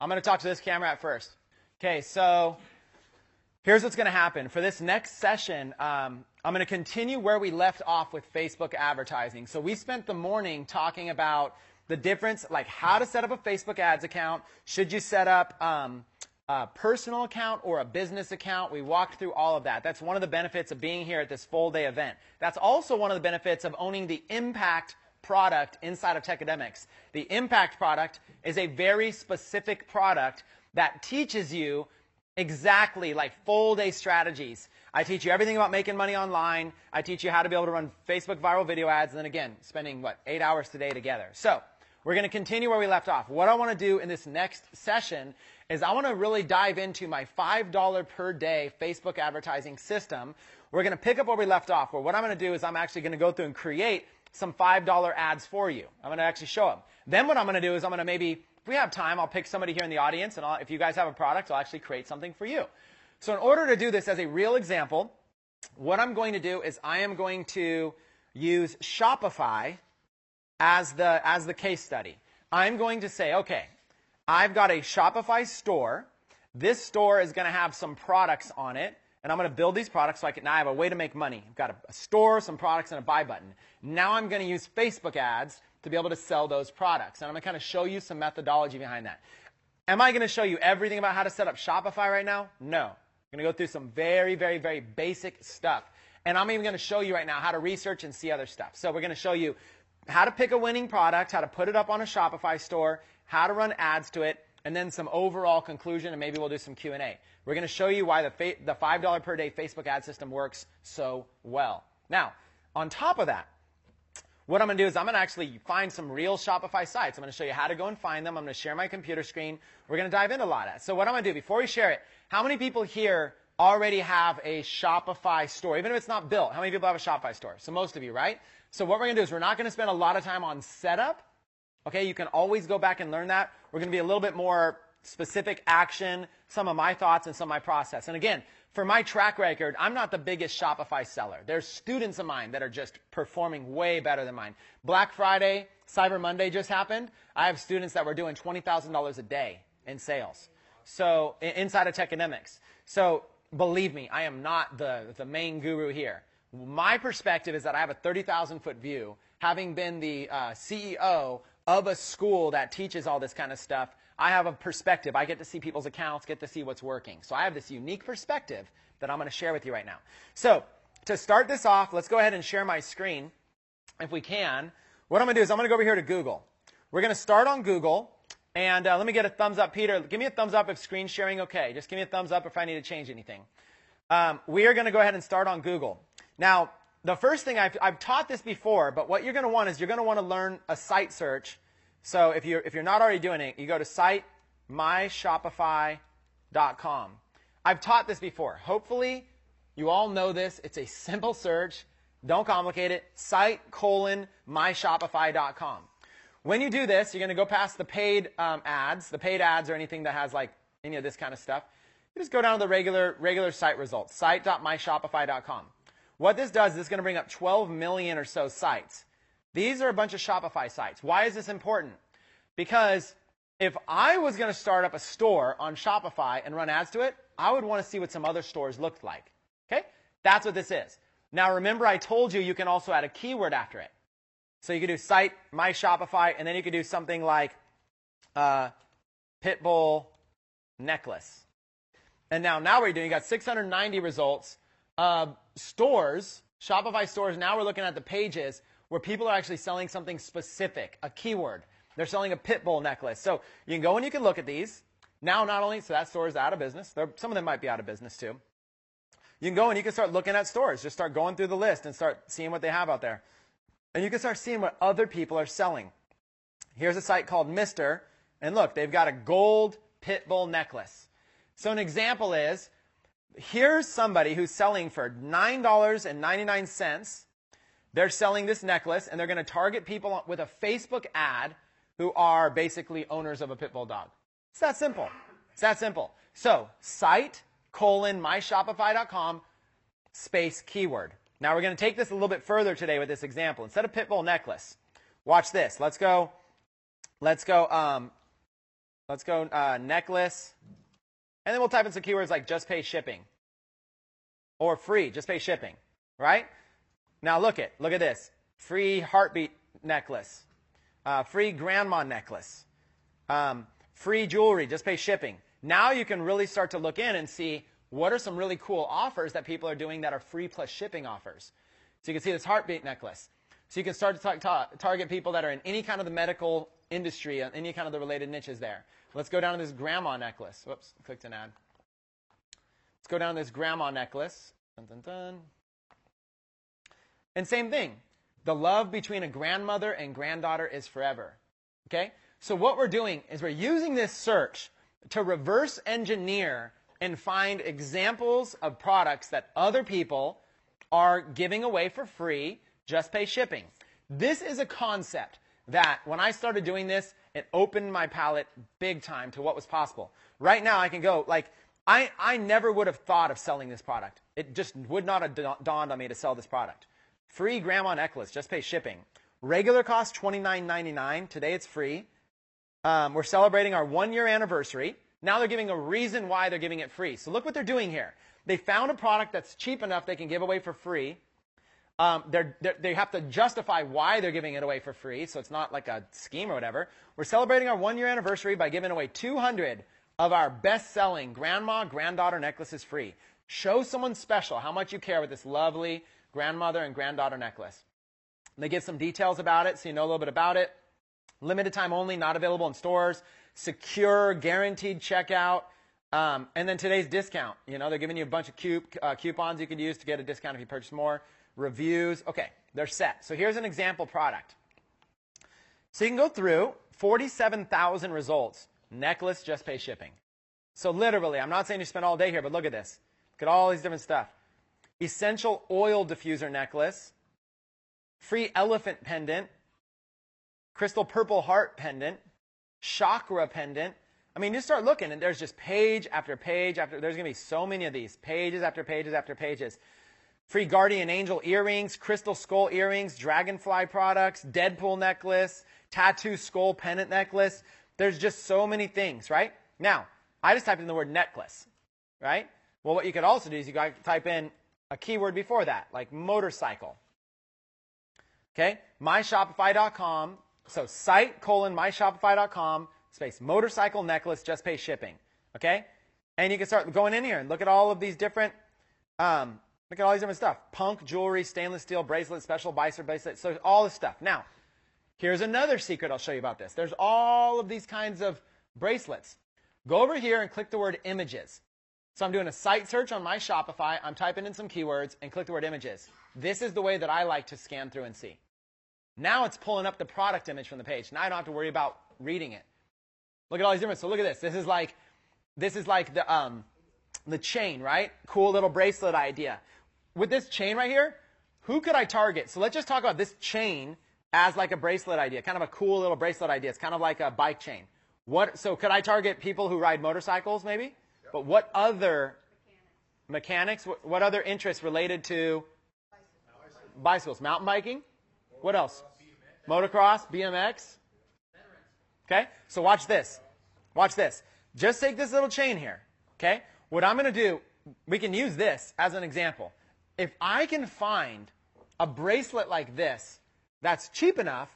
I'm going to talk to this camera at first. Okay, so here's what's going to happen. For this next session, I'm going to continue where we left off with Facebook advertising. So we spent the morning talking about the difference, like how to set up a Facebook ads account. Should you set up a personal account or a business account? We walked through all of that. That's one of the benefits of being here at this full day event. That's also one of the benefits of owning the Impact product inside of Techademics. The Impact product is a very specific product that teaches you exactly like full day strategies. I teach you everything about making money online. I teach you how to be able to run Facebook viral video ads. And then again, spending 8 hours today together. So we're going to continue where we left off. What I want to do in this next session is I want to really dive into my $5 per day Facebook advertising system. We're going to pick up where we left off. Where what I'm going to do is I'm actually going to go through and create some $5 ads for you. I'm going to actually show them. Then what I'm going to do is I'm going to maybe, if we have time, I'll pick somebody here in the audience, and if you guys have a product, I'll actually create something for you. So in order to do this as a real example, what I'm going to do is I am going to use Shopify as the case study. I'm going to say, okay, I've got a Shopify store. This store is going to have some products on it, and I'm going to build these products so now I have a way to make money. I've got a store, some products, and a buy button. Now I'm going to use Facebook ads to be able to sell those products, and I'm going to kind of show you some methodology behind that. Am I going to show you everything about how to set up Shopify right now? No. I'm going to go through some very, very, very basic stuff, and I'm even going to show you right now how to research and see other stuff. So we're going to show you how to pick a winning product, how to put it up on a Shopify store, how to run ads to it, and then some overall conclusion, and maybe we'll do some Q&A. We're going to show you why the $5 per day Facebook ad system works so well. Now, on top of that, what I'm going to do is I'm going to actually find some real Shopify sites. I'm going to show you how to go and find them. I'm going to share my computer screen. We're going to dive into a lot of that. So what I'm going to do, before we share it, how many people here already have a Shopify store? Even if it's not built, how many people have a Shopify store? So most of you, right? So what we're going to do is we're not going to spend a lot of time on setup. Okay, you can always go back and learn that. We're going to be a little bit more specific action, some of my thoughts and some of my process. And again, for my track record, I'm not the biggest Shopify seller. There's students of mine that are just performing way better than mine. Black Friday, Cyber Monday just happened. I have students that were doing $20,000 a day in sales. So inside of Techademics. So believe me, I am not the main guru here. My perspective is that I have a 30,000-foot view, having been the CEO of a school that teaches all this kind of stuff. I have a perspective. I get to see people's accounts, get to see what's working. So I have this unique perspective that I'm going to share with you right now. So to start this off, let's go ahead and share my screen if we can. What I'm going to do is I'm going to go over here to Google. We're going to start on Google. And let me get a thumbs up. Peter, give me a thumbs up if screen sharing okay. Just give me a thumbs up if I need to change anything. We are going to go ahead and start on Google. Now, the first thing, I've taught this before, but what you're going to want is you're going to want to learn a site search. So if you're not already doing it, you go to site myshopify.com. I've taught this before. Hopefully, you all know this. It's a simple search. Don't complicate it. Site:/myshopify.com. When you do this, you're going to go past the paid ads. The paid ads or anything that has like any of this kind of stuff. You just go down to the regular site results. Site.myshopify.com. What this does is it's going to bring up 12 million or so sites. These are a bunch of Shopify sites. Why is this important? Because if I was going to start up a store on Shopify and run ads to it, I would want to see what some other stores looked like. Okay? That's what this is. Now remember I told you can also add a keyword after it. So you could do site, my Shopify, and then you could do something like Pitbull necklace. And now what you're doing, you got 690 results. Stores, Shopify stores, now we're looking at the pages where people are actually selling something specific, a keyword. They're selling a Pitbull necklace. So you can go and you can look at these. Now not only, so that store is out of business. Some of them might be out of business too. You can go and you can start looking at stores. Just start going through the list and start seeing what they have out there. And you can start seeing what other people are selling. Here's a site called Mister, and look, they've got a gold Pitbull necklace. So an example is, here's somebody who's selling for $9.99. They're selling this necklace, and they're going to target people with a Facebook ad who are basically owners of a Pitbull dog. It's that simple. It's that simple. So site:/myshopify.com space keyword. Now we're going to take this a little bit further today with this example. Instead of Pitbull necklace, watch this. Let's go Let's go necklace. And then we'll type in some keywords like just pay shipping. Or free, just pay shipping. Right? Now look at this. Free heartbeat necklace. Free grandma necklace. Free jewelry, just pay shipping. Now you can really start to look in and see what are some really cool offers that people are doing that are free plus shipping offers. So you can see this heartbeat necklace. So you can start to target people that are in any kind of the medical industry, any kind of the related niches there. Let's go down to this grandma necklace. Whoops, clicked an ad. Let's go down to this grandma necklace. Dun, dun, dun. And same thing. The love between a grandmother and granddaughter is forever. Okay? So what we're doing is we're using this search to reverse engineer and find examples of products that other people are giving away for free, just pay shipping. This is a concept that when I started doing this, it opened my palette big time to what was possible. Right now I can go, like, I never would have thought of selling this product. It just would not have dawned on me to sell this product. Free grandma necklace, just pay shipping. Regular cost $29.99. Today it's free. We're celebrating our 1-year anniversary. Now they're giving a reason why they're giving it free. So look what they're doing here. They found a product that's cheap enough they can give away for free. They have to justify why they're giving it away for free, so it's not like a scheme or whatever. We're celebrating our 1-year anniversary by giving away 200 of our best-selling grandma-granddaughter necklaces free. Show someone special how much you care with this lovely grandmother and granddaughter necklace. And they give some details about it, so you know a little bit about it. Limited time only, not available in stores. Secure, guaranteed checkout. And then today's discount. You know, they're giving you a bunch of coupons you could use to get a discount if you purchase more. Reviews. Okay, they're set. So here's an example product. So you can go through 47,000 results. Necklace, just pay shipping. So literally, I'm not saying you spend all day here, but look at this. Look at all these different stuff. Essential oil diffuser necklace. Free elephant pendant. Crystal purple heart pendant. Chakra pendant. I mean, you start looking, and there's just page after page after. There's going to be so many of these. Pages after pages after pages. Free guardian angel earrings, crystal skull earrings, dragonfly products, Deadpool necklace, tattoo skull pendant necklace. There's just so many things, right? Now, I just typed in the word necklace, right? Well, what you could also do is you got to type in a keyword before that, like motorcycle. Okay? myshopify.com. So site:/myshopify.com space motorcycle necklace, just pay shipping. Okay? And you can start going in here and look at all of these different look at all these different stuff. Punk jewelry, stainless steel bracelet, special bicer bracelet. So all this stuff. Now, here's another secret I'll show you about this. There's all of these kinds of bracelets. Go over here and click the word images. So I'm doing a site search on my Shopify. I'm typing in some keywords and click the word images. This is the way that I like to scan through and see. Now it's pulling up the product image from the page. Now I don't have to worry about reading it. Look at all these different. So look at this. This is like the chain, right? Cool little bracelet idea. With this chain right here, who could I target? So let's just talk about this chain as like a bracelet idea, kind of a cool little bracelet idea. It's kind of like a bike chain. So could I target people who ride motorcycles maybe? Yep. But what other mechanics? What other interests related to bicycles? Mountain biking? What else? Motocross, BMX. Okay, so watch this. Watch this. Just take this little chain here. Okay, what I'm going to do, we can use this as an example. If I can find a bracelet like this that's cheap enough,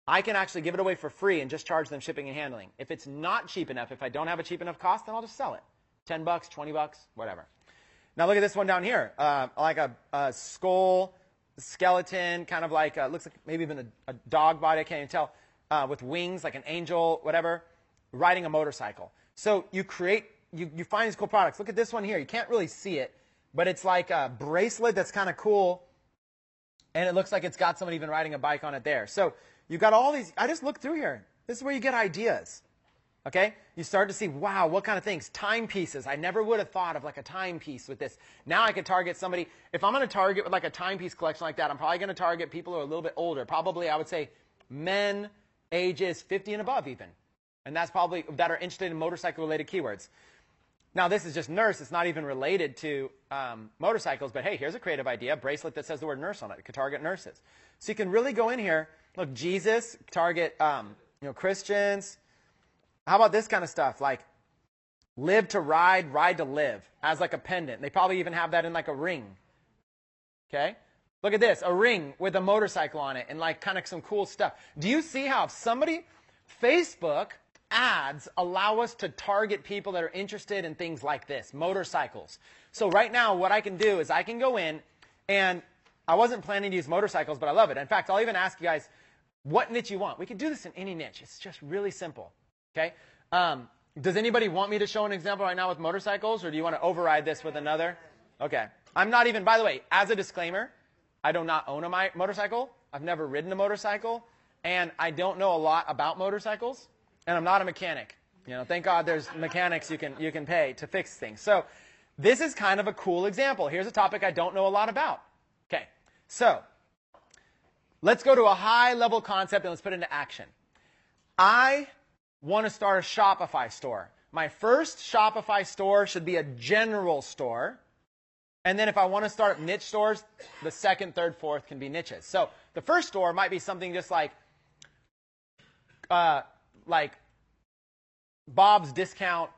I can actually give it away for free and just charge them shipping and handling. If it's not cheap enough, if I don't have a cheap enough cost, then I'll just sell it. $10, $20, whatever. Now look at this one down here. Like a skull, skeleton, kind of like, looks like maybe even a dog body, I can't even tell, with wings, like an angel, whatever, riding a motorcycle. So you find these cool products. Look at this one here. You can't really see it, but it's like a bracelet that's kind of cool, and it looks like it's got someone even riding a bike on it there. So you've got all these. I just looked through here. This is where you get ideas. Okay? You start to see, wow, what kind of things? Timepieces. I never would have thought of like a timepiece with this. Now I could target somebody. If I'm going to target with like a timepiece collection like that, I'm probably going to target people who are a little bit older. Probably, I would say, men ages 50 and above even. And that's probably that are interested in motorcycle-related keywords. Now, this is just nurse. It's not even related to motorcycles. But hey, here's a creative idea. A bracelet that says the word nurse on it. It could target nurses. So you can really go in here. Look, Jesus, target Christians. How about this kind of stuff, like live to ride, ride to live, as like a pendant. They probably even have that in like a ring. Okay? Look at this, a ring with a motorcycle on it and like kind of some cool stuff. Do you see how if Facebook ads allow us to target people that are interested in things like this, motorcycles. So right now what I can do is I can go in, and I wasn't planning to use motorcycles, but I love it. In fact, I'll even ask you guys what niche you want. We can do this in any niche. It's just really simple. Okay? Does anybody want me to show an example right now with motorcycles, or do you want to override this with another? Okay. I'm not even, by the way, as a disclaimer, I do not own a motorcycle. I've never ridden a motorcycle, and I don't know a lot about motorcycles, and I'm not a mechanic. You know, thank God there's mechanics you can pay to fix things. So this is kind of a cool example. Here's a topic I don't know a lot about. Okay, so let's go to a high-level concept and let's put it into action. I want to start a Shopify store. My first Shopify store should be a general store. And then if I want to start niche stores, the second, third, fourth can be niches. So the first store might be something just like Bob's Discount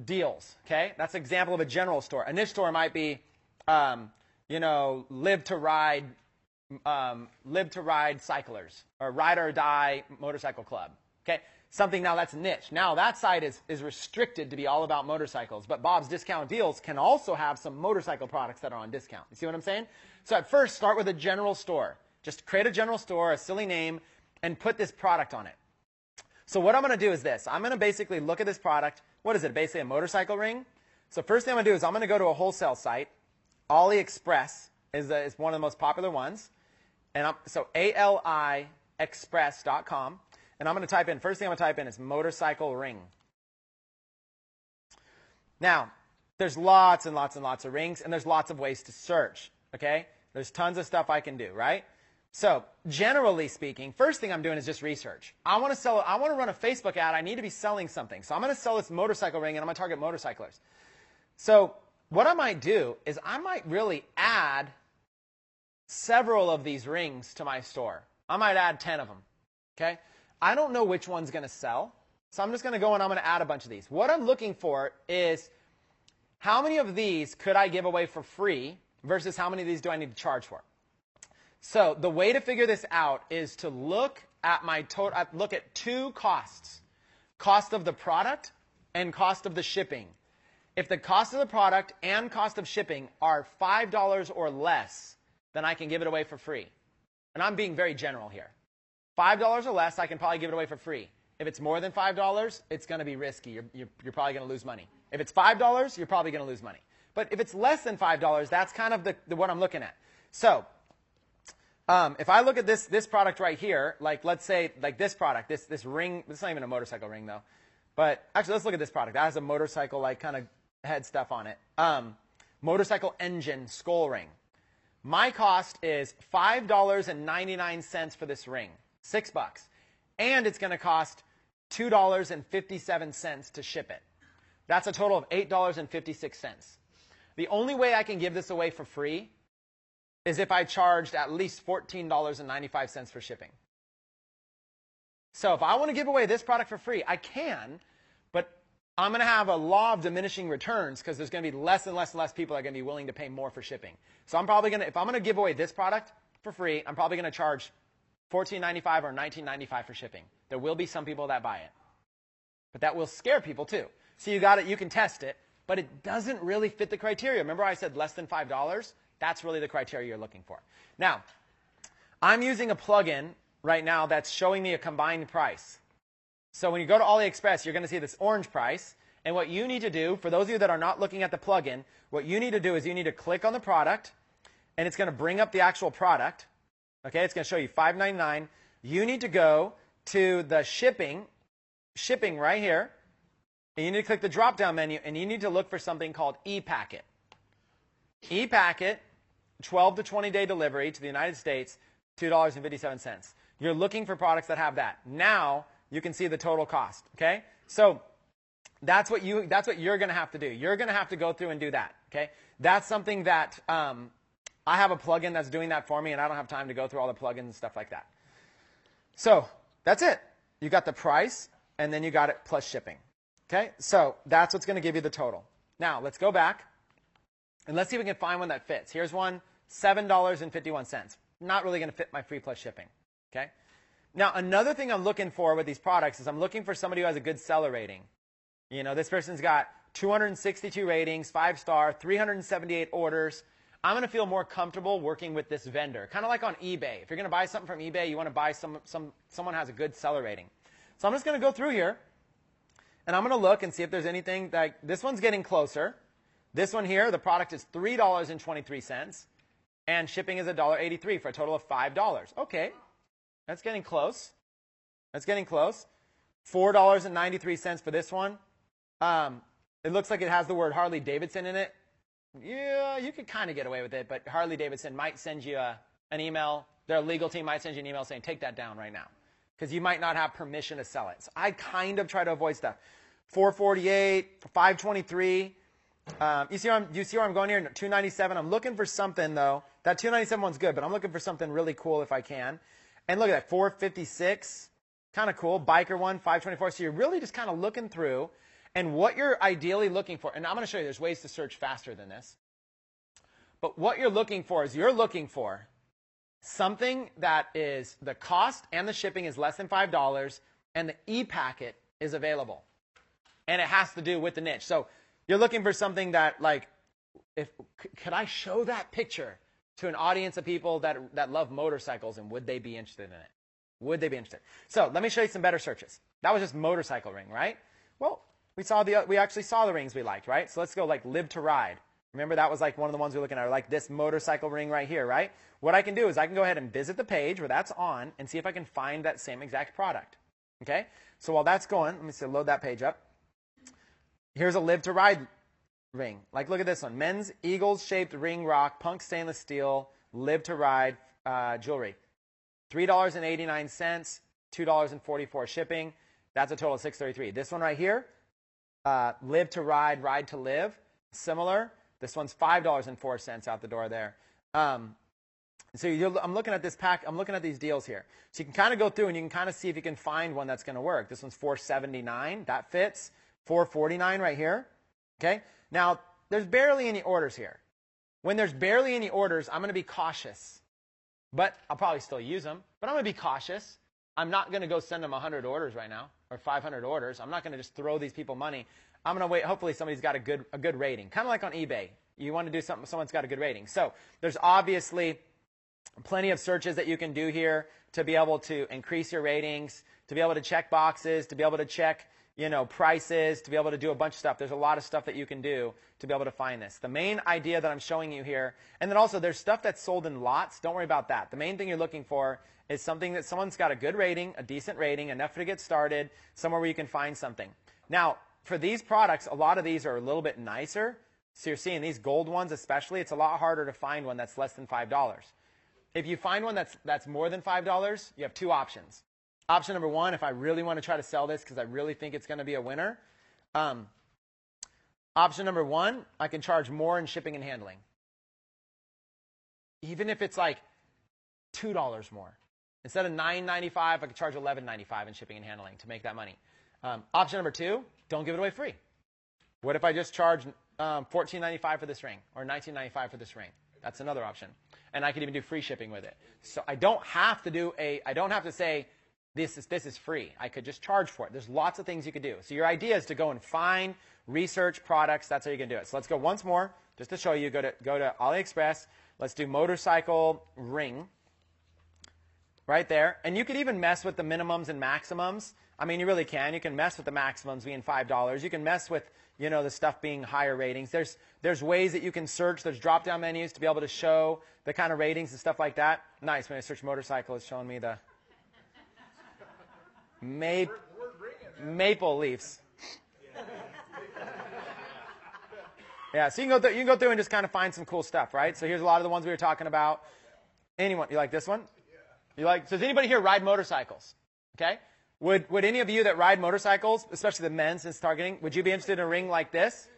Deals. Okay, that's an example of a general store. A niche store might be, Live to Ride Cyclers, or Ride or Die Motorcycle Club. Okay, something now that's niche. Now that site is restricted to be all about motorcycles, but Bob's Discount Deals can also have some motorcycle products that are on discount. You see what I'm saying? So at first, start with a general store. Just create a general store, a silly name, and put this product on it. So what I'm going to do is this. I'm going to basically look at this product. What is it? Basically a motorcycle ring. So first thing I'm going to do is I'm going to go to a wholesale site. AliExpress is one of the most popular ones. And so AliExpress.com. And I'm going to type in, first thing I'm going to type in is motorcycle ring. Now, there's lots and lots and lots of rings, and there's lots of ways to search, okay? There's tons of stuff I can do, right? So, generally speaking, first thing I'm doing is just research. I want to run a Facebook ad. I need to be selling something. So I'm going to sell this motorcycle ring, and I'm going to target motorcyclers. So what I might do is I might really add several of these rings to my store. I might add 10 of them, okay? I don't know which one's going to sell, so I'm just going to go and I'm going to add a bunch of these. What I'm looking for is how many of these could I give away for free versus how many of these do I need to charge for. So the way to figure this out is to look at look at two costs: cost of the product and cost of the shipping. If the cost of the product and cost of shipping are $5 or less, then I can give it away for free. And I'm being very general here. $5 or less, I can probably give it away for free. If it's more than $5, it's going to be risky. You're probably going to lose money. If it's $5, you're probably going to lose money. But if it's less than $5, that's kind of what I'm looking at. So if I look at this product right here, like let's say like this product, this ring, it's not even a motorcycle ring though. But actually, let's look at this product. That has a motorcycle like kind of head stuff on it. Motorcycle engine skull ring. My cost is $5.99 for this ring. $6. And it's going to cost $2.57 to ship it. That's a total of $8.56. The only way I can give this away for free is if I charged at least $14.95 for shipping. So if I want to give away this product for free, I can, but I'm going to have a law of diminishing returns because there's going to be less and less and less people that are going to be willing to pay more for shipping. So I'm probably going to, if I'm going to give away this product for free, I'm probably going to charge $14.95 or $19.95 for shipping. There will be some people that buy it. But that will scare people too. So you got it, you can test it, but it doesn't really fit the criteria. Remember I said less than $5? That's really the criteria you're looking for. Now, I'm using a plugin right now that's showing me a combined price. So when you go to AliExpress, you're going to see this orange price. And what you need to do, for those of you that are not looking at the plugin, what you need to do is you need to click on the product, and it's going to bring up the actual product. Okay, it's going to show you $5.99. You need to go to the shipping right here, and you need to click the drop-down menu, and you need to look for something called e-packet. E-packet, 12 to 20-day delivery to the United States, $2.57. You're looking for products that have that. Now you can see the total cost. Okay, so that's what you're going to have to do. You're going to have to go through and do that. Okay, that's something that I have a plugin that's doing that for me, and I don't have time to go through all the plugins and stuff like that. So that's it. You got the price, and then you got it plus shipping. Okay, so that's what's going to give you the total. Now, let's go back, and let's see if we can find one that fits. Here's one, $7.51. Not really going to fit my free plus shipping. Okay. Now, another thing I'm looking for with these products is I'm looking for somebody who has a good seller rating. You know, this person's got 262 ratings, 5-star, 378 orders. I'm going to feel more comfortable working with this vendor. Kind of like on eBay. If you're going to buy something from eBay, you want to buy someone who has a good seller rating. So I'm just going to go through here, and I'm going to look and see if there's anything like this one's getting closer. This one here, the product is $3.23, and shipping is $1.83 for a total of $5. Okay, that's getting close. That's getting close. $4.93 for this one. It looks like it has the word Harley Davidson in it. Yeah, you could kind of get away with it, but Harley Davidson might send you an email. Their legal team might send you an email saying, take that down right now, because you might not have permission to sell it. So I kind of try to avoid stuff. $4.48, $5.23. You see where I'm going here? $2.97. I'm looking for something, though. That $2.97 one's good, but I'm looking for something really cool if I can. And look at that, $4.56. Kind of cool. Biker one, $5.24. So you're really just kind of looking through. And what you're ideally looking for, and I'm going to show you there's ways to search faster than this. But what you're looking for is you're looking for something that is the cost and the shipping is less than $5, and the e-packet is available. And it has to do with the niche. So you're looking for something that, like, could I show that picture to an audience of people that love motorcycles, and would they be interested in it? Would they be interested? So let me show you some better searches. That was just motorcycle ring, right? Well, we actually saw the rings we liked, right? So let's go like live to ride. Remember that was like one of the ones we were looking at, like this motorcycle ring right here, right? What I can do is I can go ahead and visit the page where that's on and see if I can find that same exact product. Okay? So while that's going, let me see, load that page up. Here's a live to ride ring. Like look at this one. Men's Eagles shaped ring rock, punk stainless steel, live to ride jewelry. $3.89, $2.44 shipping. That's a total of $6.33. This one right here, live to ride, ride to live. Similar. This one's $5.04 out the door there. I'm looking at this pack. I'm looking at these deals here. So you can kind of go through and you can kind of see if you can find one that's going to work. This one's $4.79. That fits. $4.49 right here. Okay. Now, there's barely any orders here. When there's barely any orders, I'm going to be cautious. But I'll probably still use them. But I'm going to be cautious. I'm not going to go send them 100 orders right now or 500 orders. I'm not going to just throw these people money. I'm going to wait. Hopefully somebody's got a good rating. Kind of like on eBay. You want to do something, someone's got a good rating. So there's obviously plenty of searches that you can do here to be able to increase your ratings, to be able to check boxes, to be able to check, prices, to be able to do a bunch of stuff. There's a lot of stuff that you can do to be able to find this. The main idea that I'm showing you here, and then also there's stuff that's sold in lots. Don't worry about that. The main thing you're looking for is something that someone's got a good rating, a decent rating, enough to get started, somewhere where you can find something. Now, for these products, a lot of these are a little bit nicer. So you're seeing these gold ones especially, it's a lot harder to find one that's less than $5. If you find one that's more than $5, you have two options. Option number one, if I really want to try to sell this because I really think it's going to be a winner. Option number one, I can charge more in shipping and handling. Even if it's like $2 more. Instead of $9.95, I could charge $11.95 in shipping and handling to make that money. Option number two, don't give it away free. What if I just charge $14.95 for this ring or $19.95 for this ring? That's another option. And I could even do free shipping with it. So I don't have to say, this is free. I could just charge for it. There's lots of things you could do. So your idea is to go and find, research products. That's how you can do it. So let's go once more, just to show you. Go to AliExpress. Let's do motorcycle ring. Right there. And you could even mess with the minimums and maximums. I mean, you really can. You can mess with the maximums being $5. You can mess with, the stuff being higher ratings. There's ways that you can search. There's drop-down menus to be able to show the kind of ratings and stuff like that. Nice. When I search motorcycle, it's showing me the maple leaves. Yeah, so you can go through and just kind of find some cool stuff, right? So here's a lot of the ones we were talking about. Anyone, you like this one? Does anybody here ride motorcycles? Okay. Would any of you that ride motorcycles, especially the men since targeting, would you be interested in a ring like this?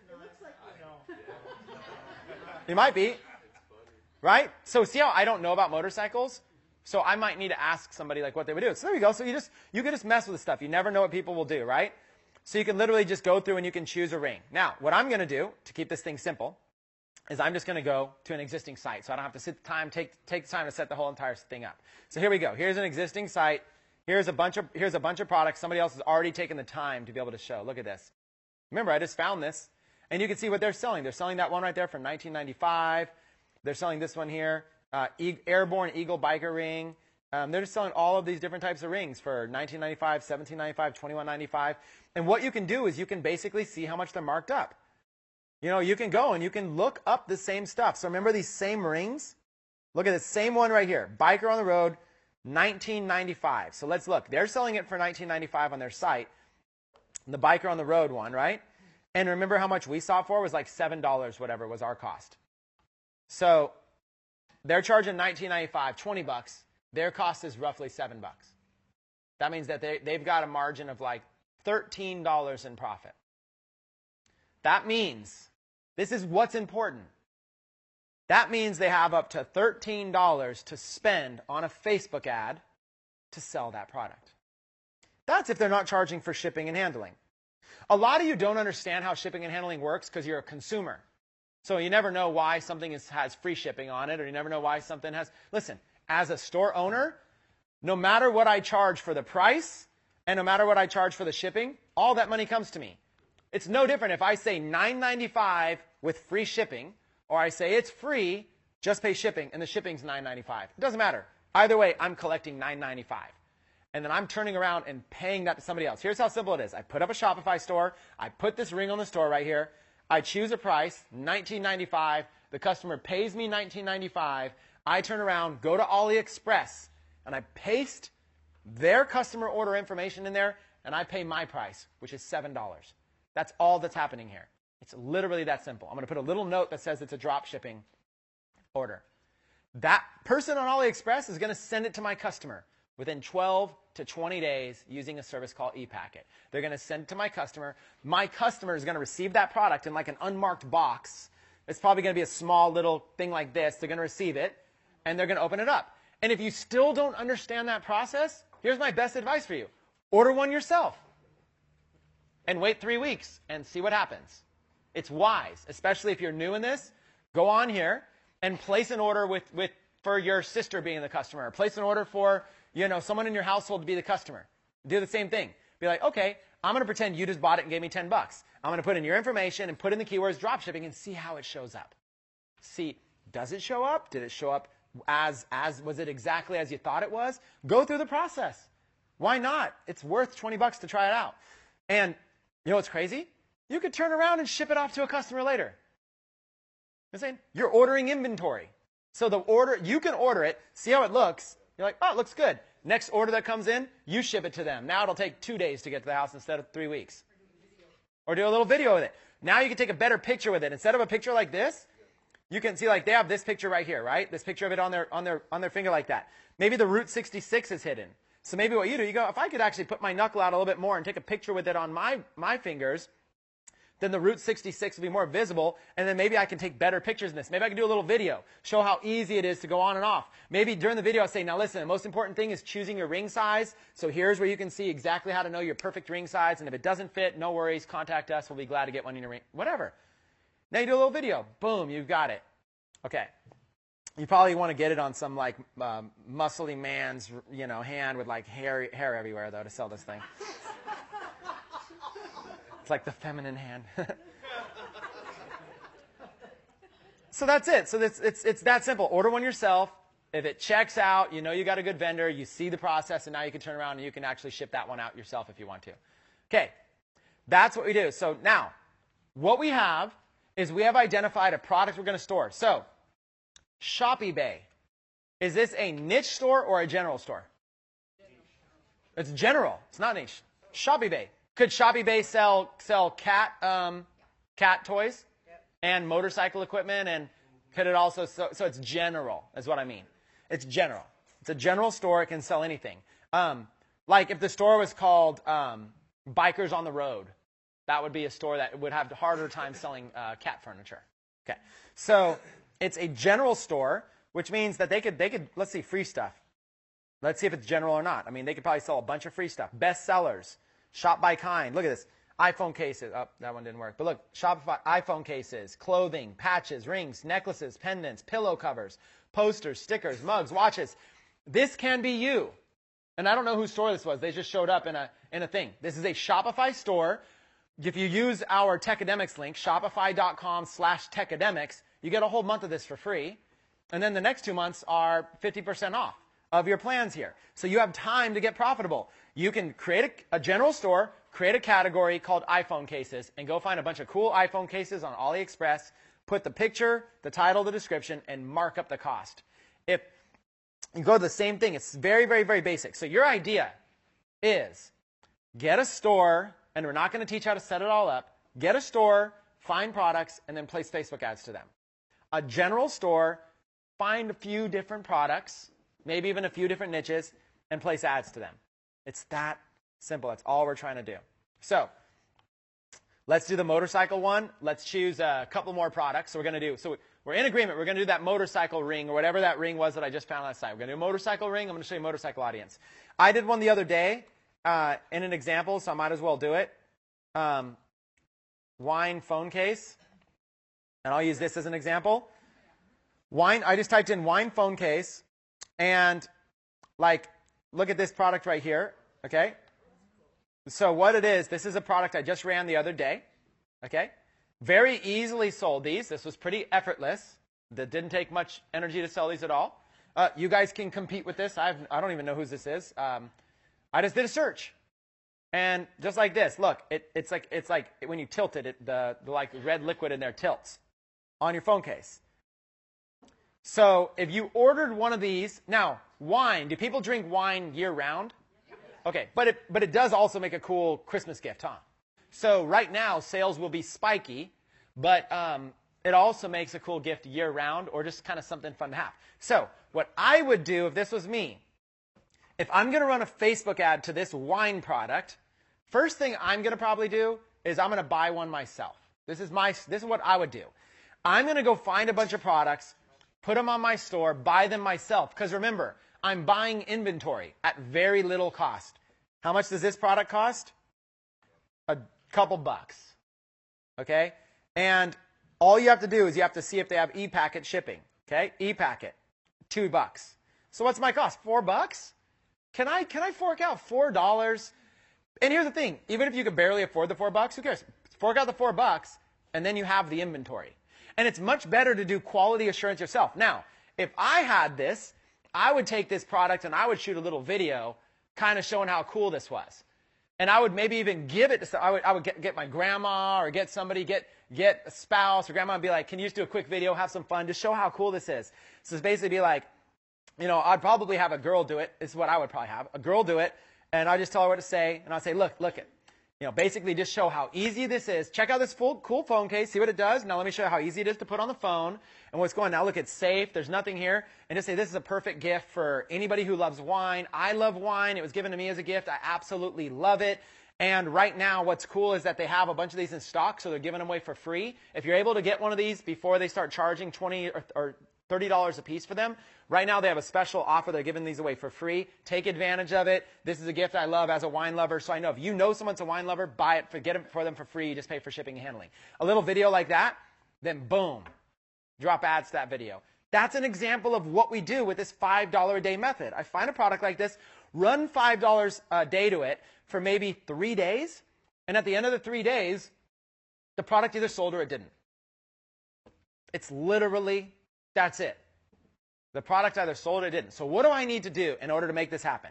You might be. Right? So see how I don't know about motorcycles? So I might need to ask somebody like what they would do. So there you go. So you can just mess with the stuff. You never know what people will do, right? So you can literally just go through and you can choose a ring. Now, what I'm going to do to keep this thing simple is I'm just going to go to an existing site. So I don't have to take the time to set the whole entire thing up. So here we go. Here's an existing site. Here's a bunch of products. Somebody else has already taken the time to be able to show. Look at this. Remember, I just found this. And you can see what they're selling. They're selling that one right there for $19.95. They're selling this one here, Airborne Eagle Biker Ring. They're just selling all of these different types of rings for $19.95, $17.95, $21.95. And what you can do is you can basically see how much they're marked up. You can go and you can look up the same stuff. So remember these same rings? Look at the same one right here. Biker on the Road, $19.95. So let's look. They're selling it for $19.95 on their site. The Biker on the Road one, right? And remember how much we saw it for? It was like $7, whatever was our cost. So they're charging $19.95, 20 bucks. Their cost is roughly $7. That means that they've got a margin of like $13 in profit. That means, this is what's important. That means they have up to $13 to spend on a Facebook ad to sell that product. That's if they're not charging for shipping and handling. A lot of you don't understand how shipping and handling works because you're a consumer. So you never know why something has free shipping on it, or you never know why something has... Listen, as a store owner, no matter what I charge for the price, and no matter what I charge for the shipping, all that money comes to me. It's no different if I say $9.95 with free shipping, or I say it's free, just pay shipping, and the shipping's $9.95. It doesn't matter. Either way, I'm collecting $9.95. And then I'm turning around and paying that to somebody else. Here's how simple it is. I put up a Shopify store. I put this ring on the store right here. I choose a price, $19.95. The customer pays me $19.95. I turn around, go to AliExpress, and I paste their customer order information in there, and I pay my price, which is $7. That's all that's happening here. It's literally that simple. I'm going to put a little note that says it's a drop shipping order. That person on AliExpress is going to send it to my customer within 12 to 20 days using a service called ePacket. They're going to send it to my customer. My customer is going to receive that product in like an unmarked box. It's probably going to be a small little thing like this. They're going to receive it, and they're going to open it up. And if you still don't understand that process, here's my best advice for you. Order one yourself and wait 3 weeks and see what happens. It's wise, especially if you're new in this. Go on here and place an order for your sister being the customer. Place an order for someone in your household to be the customer. Do the same thing. Be like, okay, I'm going to pretend you just bought it and gave me 10 bucks. I'm going to put in your information and put in the keywords drop shipping and see how it shows up. See, does it show up? Did it show up was it exactly as you thought it was? Go through the process. Why not? It's worth 20 bucks to try it out. And you know what's crazy? You could turn around and ship it off to a customer later. I'm saying you're ordering inventory. So you can order it, see how it looks. You're like, oh, it looks good. Next order that comes in, you ship it to them. Now it'll take 2 days to get to the house instead of 3 weeks. Or do a little video with it. Now you can take a better picture with it. Instead of a picture like this, you can see like they have this picture right here, right? This picture of it on their finger like that. Maybe the Route 66 is hidden. So maybe what you do, you go, if I could actually put my knuckle out a little bit more and take a picture with it on my fingers, then the Route 66 will be more visible, and then maybe I can take better pictures in this. Maybe I can do a little video, show how easy it is to go on and off. Maybe during the video I'll say, now listen, the most important thing is choosing your ring size. So here's where you can see exactly how to know your perfect ring size, and if it doesn't fit, no worries, contact us. We'll be glad to get one in your ring. Whatever. Now you do a little video. Boom, you've got it. Okay. You probably want to get it on some like muscly man's hand with like hair everywhere, though, to sell this thing. It's like the feminine hand. So that's it. So it's that simple. Order one yourself. If it checks out, you got a good vendor, you see the process, and now you can turn around and you can actually ship that one out yourself if you want to. Okay, that's what we do. So now, what we have is we have identified a product we're going to store. So, ShopeBay. Is this a niche store or a general store? It's general. It's not niche. ShopeBay. Could ShopeBay sell cat toys and motorcycle equipment, and could it also so it's general is what I mean. It's general. It's a general store. It can sell anything. Like if the store was called Bikers on the Road, that would be a store that would have a harder time selling cat furniture. Okay, so it's a general store, which means that they could let's see, free stuff. Let's see if it's general or not. I mean, they could probably sell a bunch of free stuff. Best sellers. Shop by kind. Look at this. iPhone cases. Oh, that one didn't work. But look, Shopify iPhone cases, clothing, patches, rings, necklaces, pendants, pillow covers, posters, stickers, mugs, watches. This can be you. And I don't know whose store this was. They just showed up in a thing. This is a Shopify store. If you use our Techademics link, shopify.com/techademics, you get a whole month of this for free. And then the next 2 months are 50% off of your plans here. So you have time to get profitable. You can create a general store, create a category called iPhone cases, and go find a bunch of cool iPhone cases on AliExpress, put the picture, the title, the description, and mark up the cost. If you go to the same thing, it's very, very, very basic. So your idea is get a store, and we're not going to teach how to set it all up. Get a store, find products, and then place Facebook ads to them. A general store, find a few different products, maybe even a few different niches, and place ads to them. It's that simple. That's all we're trying to do. So let's do the motorcycle one. Let's choose a couple more products. So we're in agreement. We're going to do that motorcycle ring or whatever that ring was that I just found last night. We're going to do a motorcycle ring. I'm going to show you a motorcycle audience. I did one the other day in an example, so I might as well do it. Wine phone case. And I'll use this as an example. Wine. I just typed in wine phone case. And look at this product right here. Okay. So what it is, this is a product I just ran the other day. Okay. Very easily sold these. This was pretty effortless. That didn't take much energy to sell these at all. You guys can compete with this. I don't even know whose this is. I just did a search. And just like this, look, it's like when you tilt it, the like red liquid in there tilts on your phone case. So if you ordered one of these, now wine, do people drink wine year round? Okay, but it does also make a cool Christmas gift, huh? So right now sales will be spiky, but it also makes a cool gift year round or just kind of something fun to have. So what I would do if this was me, if I'm going to run a Facebook ad to this wine product, first thing I'm going to probably do is I'm going to buy one myself. This is what I would do. I'm going to go find a bunch of products, put them on my store, buy them myself. Because remember, I'm buying inventory at very little cost. How much does this product cost? A couple bucks. Okay? And all you have to do is you have to see if they have e-packet shipping. Okay? E-packet, $2. So what's my cost? $4? Can I fork out $4? And here's the thing, even if you could barely afford the $4, who cares? Fork out the $4 and then you have the inventory. And it's much better to do quality assurance yourself. Now, if I had this, I would take this product and I would shoot a little video kind of showing how cool this was. And I would maybe even give it to, I would get my grandma or get somebody, get a spouse or grandma and be like, can you just do a quick video, have some fun, just show how cool this is. So it's basically be like, I'd probably have a girl do it. This is what I would probably have. A girl do it, and I just tell her what to say, and I'll say, look it. Basically just show how easy this is. Check out this cool phone case, see what it does. Now let me show you how easy it is to put on the phone and what's going on. Now look, it's safe. There's nothing here. And just say this is a perfect gift for anybody who loves wine. I love wine. It was given to me as a gift. I absolutely love it. And right now what's cool is that they have a bunch of these in stock, so they're giving them away for free. If you're able to get one of these before they start charging $20 or $30 a piece for them, right now they have a special offer. They're giving these away for free. Take advantage of it. This is a gift I love as a wine lover. So I know if you know someone's a wine lover, buy it, get it for them for free. You just pay for shipping and handling. A little video like that, then boom, drop ads to that video. That's an example of what we do with this $5 a day method. I find a product like this, run $5 a day to it for maybe 3 days, and at the end of the 3 days, the product either sold or it didn't. It's literally, that's it. The product either sold or it didn't. So what do I need to do in order to make this happen?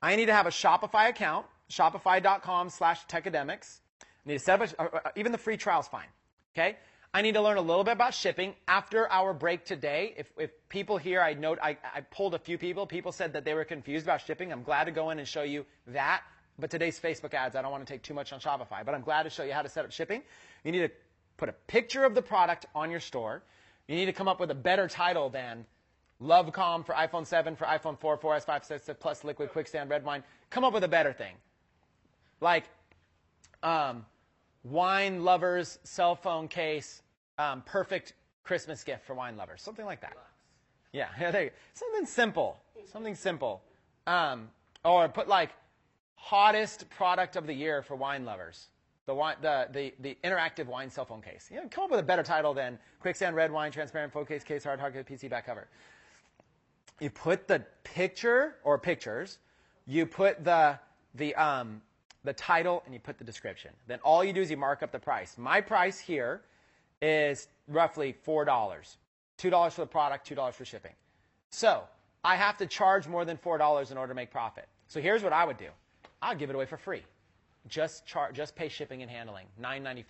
I need to have a Shopify account, shopify.com/techademics. I need to set up even the free trial is fine. Okay? I need to learn a little bit about shipping. After our break today, if people here, I pulled a few people. People said that they were confused about shipping. I'm glad to go in and show you that. But today's Facebook ads, I don't want to take too much on Shopify. But I'm glad to show you how to set up shipping. You need to put a picture of the product on your store. You need to come up with a better title than LoveCom for iPhone 7, for iPhone 4, 4S, 5, 6, plus liquid, quick stand, red wine. Come up with a better thing. Like wine lovers, cell phone case, perfect Christmas gift for wine lovers. Something like that. Yeah, something simple. Something simple. or put like hottest product of the year for wine lovers. The interactive wine cell phone case. You know, come up with a better title than Quicksand Red Wine Transparent Phone Case Hard PC Back Cover. You put the picture or pictures, you put the title, and you put the description. Then all you do is you mark up the price. My price here is roughly $4. $2 for the product, $2 for shipping. So I have to charge more than $4 in order to make profit. So here's what I would do. I'd give it away for free. Just pay shipping and handling, $9.95.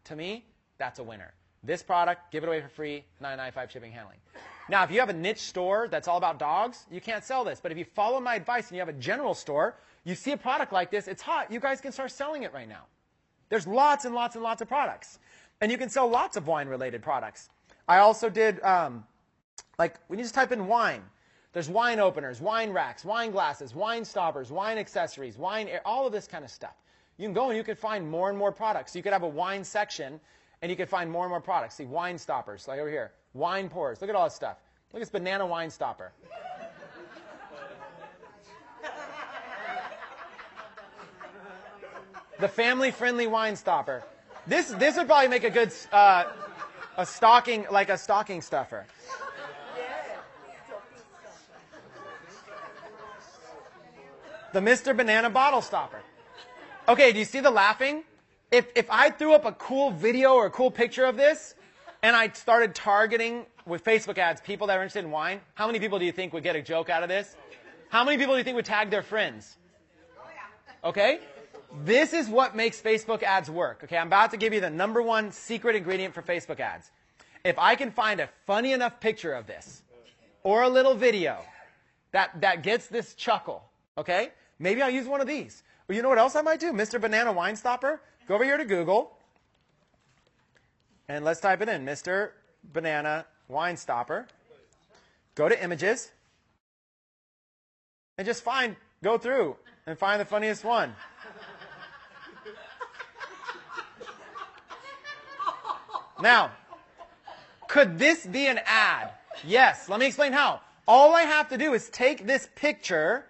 To me, that's a winner. This product, give it away for free, $9.95 shipping and handling. Now, if you have a niche store that's all about dogs, you can't sell this. But if you follow my advice and you have a general store, you see a product like this, it's hot. You guys can start selling it right now. There's lots and lots and lots of products. And you can sell lots of wine-related products. I also did, when you just type in wine, there's wine openers, wine racks, wine glasses, wine stoppers, wine accessories, all of this kind of stuff. You can go and you can find more and more products. You could have a wine section, and you could find more and more products. See, wine stoppers, like over here. Wine pours. Look at all this stuff. Look at this banana wine stopper. The family-friendly wine stopper. This would probably make a good a stocking stuffer. The Mr. Banana bottle stopper. Okay, do you see the laughing? If I threw up a cool video or a cool picture of this, and I started targeting with Facebook ads people that are interested in wine, how many people do you think would get a joke out of this? How many people do you think would tag their friends? Okay? This is what makes Facebook ads work. Okay, I'm about to give you the #1 secret ingredient for Facebook ads. If I can find a funny enough picture of this, or a little video, that gets this chuckle, okay? Maybe I'll use one of these. Or you know what else I might do? Mr. Banana Wine Stopper. Go over here to Google, and let's type it in, Mr. Banana Wine Stopper. Go to Images, and just go through and find the funniest one. Now, could this be an ad? Yes. Let me explain how. All I have to do is take this picture,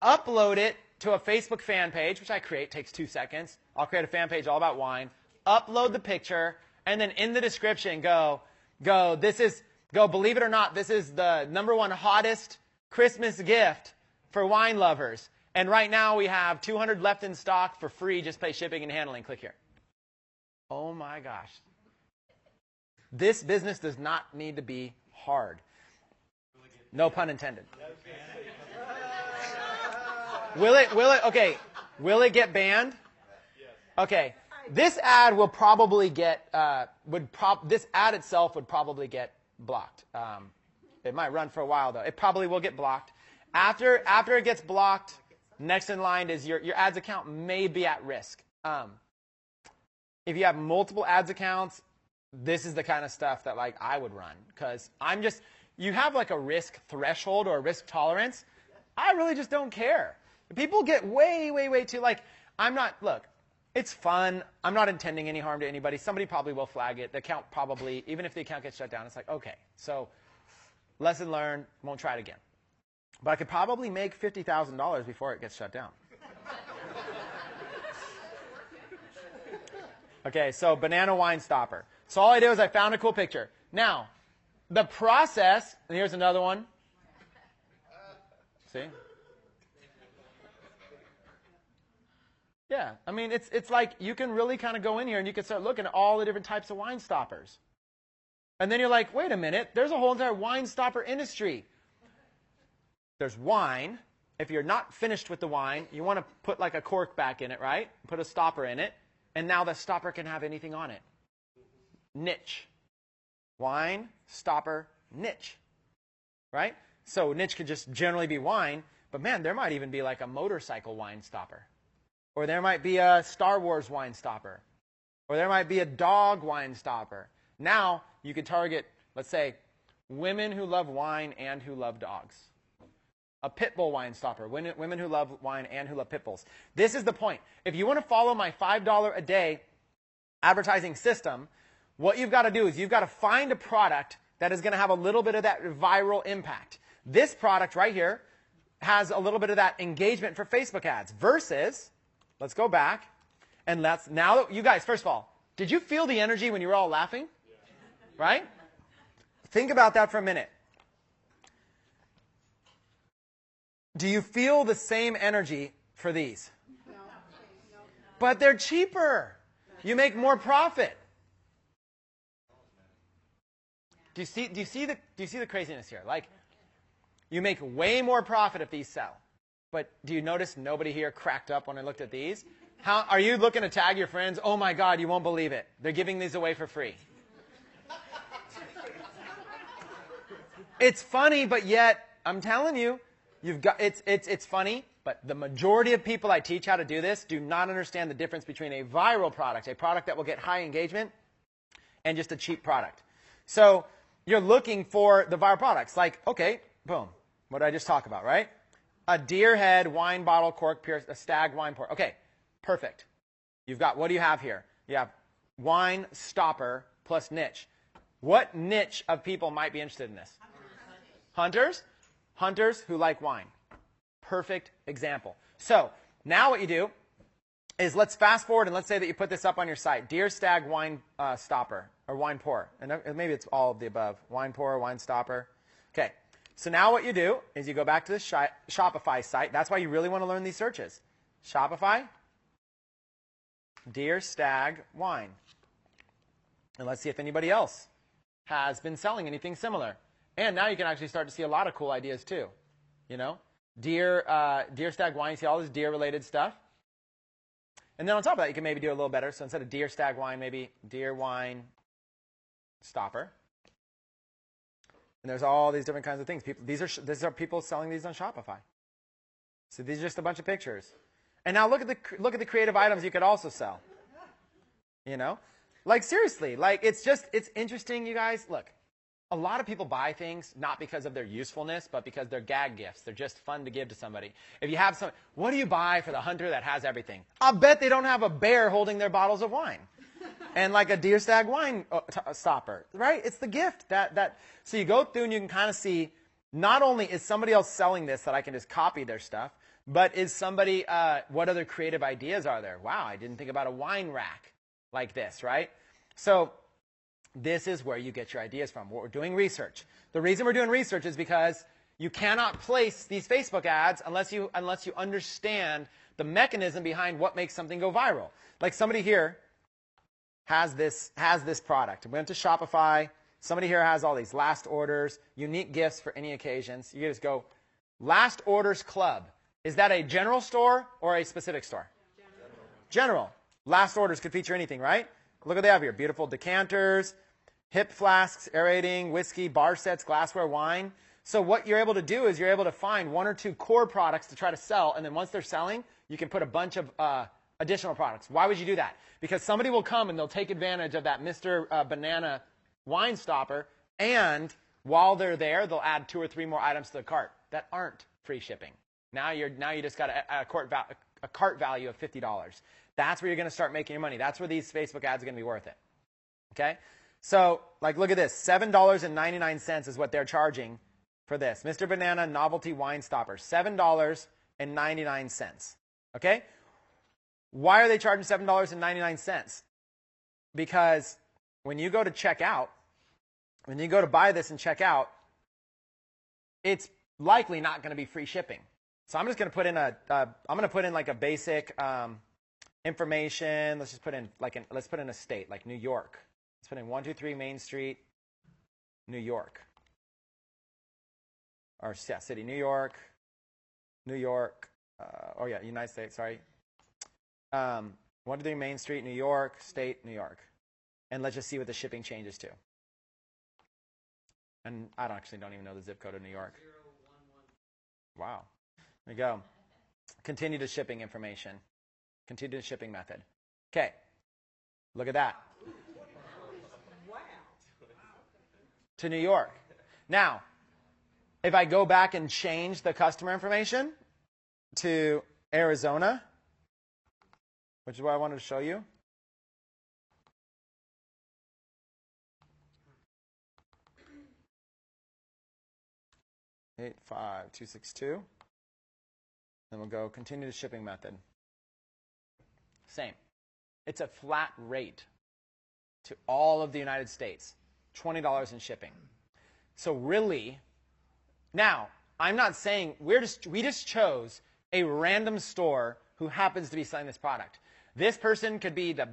upload it to a Facebook fan page, which I create, takes 2 seconds. I'll create a fan page all about wine, upload the picture, and then in the description believe it or not, this is the #1 hottest Christmas gift for wine lovers. And right now we have 200 left in stock for free. Just pay shipping and handling. Click here. Oh my gosh. This business does not need to be hard. No pun intended. Will it get banned? Okay. This ad will probably get this ad itself would probably get blocked. It might run for a while though. It probably will get blocked. After it gets blocked, next in line is your ads account may be at risk. If you have multiple ads accounts, this is the kind of stuff that I would run, because you have like a risk threshold or a risk tolerance. I really just don't care. People get way too it's fun. I'm not intending any harm to anybody. Somebody probably will flag it. The account probably, even if the account gets shut down, it's like, okay, so lesson learned, won't try it again. But I could probably make $50,000 before it gets shut down. Okay, so banana wine stopper. So all I did was I found a cool picture. Now, the process, and here's another one. See? Yeah, I mean, it's like you can really kind of go in here and you can start looking at all the different types of wine stoppers. And then you're like, wait a minute, there's a whole entire wine stopper industry. There's wine. If you're not finished with the wine, you want to put like a cork back in it, right? Put a stopper in it. And now the stopper can have anything on it. Niche. Wine, stopper, niche. Right? So niche could just generally be wine, but man, there might even be like a motorcycle wine stopper. Or there might be a Star Wars wine stopper. Or there might be a dog wine stopper. Now you could target, let's say, women who love wine and who love dogs. A pit bull wine stopper, women who love wine and who love pit bulls. This is the point. If you want to follow my $5 a day advertising system, what you've got to do is you've got to find a product that is going to have a little bit of that viral impact. This product right here has a little bit of that engagement for Facebook ads versus, let's go back, and now that you guys, first of all, did you feel the energy when you were all laughing? Yeah. Right? Think about that for a minute. Do you feel the same energy for these? No. But they're cheaper. You make more profit. Do you see the craziness here? Like, you make way more profit if these sell. But do you notice nobody here cracked up when I looked at these? How are you looking to tag your friends? Oh my God, you won't believe it. They're giving these away for free. It's funny, but yet I'm telling you, it's funny, but the majority of people I teach how to do this do not understand the difference between a viral product, a product that will get high engagement, and just a cheap product. So you're looking for the viral products. Like, okay, boom. What did I just talk about, right? A deer head wine bottle cork pierce, a stag wine pour. Okay, perfect. You've got, what do you have here? You have wine stopper plus niche. What niche of people might be interested in this? Hunters? Hunters who like wine. Perfect example. So now what you do is let's fast forward and let's say that you put this up on your site. Deer stag wine stopper or wine pour. And maybe it's all of the above. Wine pour, wine stopper. Okay. So now what you do is you go back to the Shopify site. That's why you really want to learn these searches. Shopify, deer stag wine. And let's see if anybody else has been selling anything similar. And now you can actually start to see a lot of cool ideas too. You know, deer stag wine, you see all this deer-related stuff. And then on top of that, you can maybe do a little better. So instead of deer stag wine, maybe deer wine stopper. And there's all these different kinds of things. These are people selling these on Shopify. So these are just a bunch of pictures. And now look at the creative items you could also sell. You know, like seriously, like it's interesting, you guys. Look. A lot of people buy things not because of their usefulness, but because they're gag gifts. They're just fun to give to somebody. If you have some, what do you buy for the hunter that has everything? I'll bet they don't have a bear holding their bottles of wine. And like a deer stag wine stopper, right? It's the gift. So you go through and you can kind of see, not only is somebody else selling this that I can just copy their stuff, but is somebody, what other creative ideas are there? Wow, I didn't think about a wine rack like this, right? So this is where you get your ideas from. We're doing research. The reason we're doing research is because you cannot place these Facebook ads unless you understand the mechanism behind what makes something go viral. Like somebody here has this product. We went to Shopify. Somebody here has all these last orders, unique gifts for any occasions. You just go, last orders club. Is that a general store or a specific store? General. Last orders could feature anything, right? Look what they have here. Beautiful decanters, hip flasks, aerating, whiskey, bar sets, glassware, wine. So what you're able to do is you're able to find one or two core products to try to sell, and then once they're selling, you can put a bunch of additional products. Why would you do that? Because somebody will come and they'll take advantage of that Mr. Banana wine stopper, and while they're there, they'll add 2 or 3 more items to the cart that aren't free shipping. Now you just got a cart value of $50. That's where you're going to start making your money. That's where these Facebook ads are going to be worth it. Okay? So, like, look at this. $7.99 is what they're charging for this. Mr. Banana Novelty Wine Stopper. $7.99. Okay? Why are they charging $7.99? Because when you go to check out, when you go to buy this and check out, it's likely not going to be free shipping. So I'm just going to put in like a basic information. Let's just put in let's put in a state like New York. Let's put in 123 Main Street, New York. Or yeah, city, New York. United States. Sorry. 123 Main Street, New York, state, New York, and let's just see what the shipping changes to. And I don't even know the zip code of New York. 011. Wow. There we go. Continue to shipping information. Continue to shipping method. Okay. Look at that. Wow. To New York. Now, if I go back and change the customer information to Arizona, which is what I wanted to show you. 85262. Then we'll go continue the shipping method. Same. It's a flat rate to all of the United States, $20 in shipping. So really, now, I'm not saying we just chose a random store who happens to be selling this product. This person could be the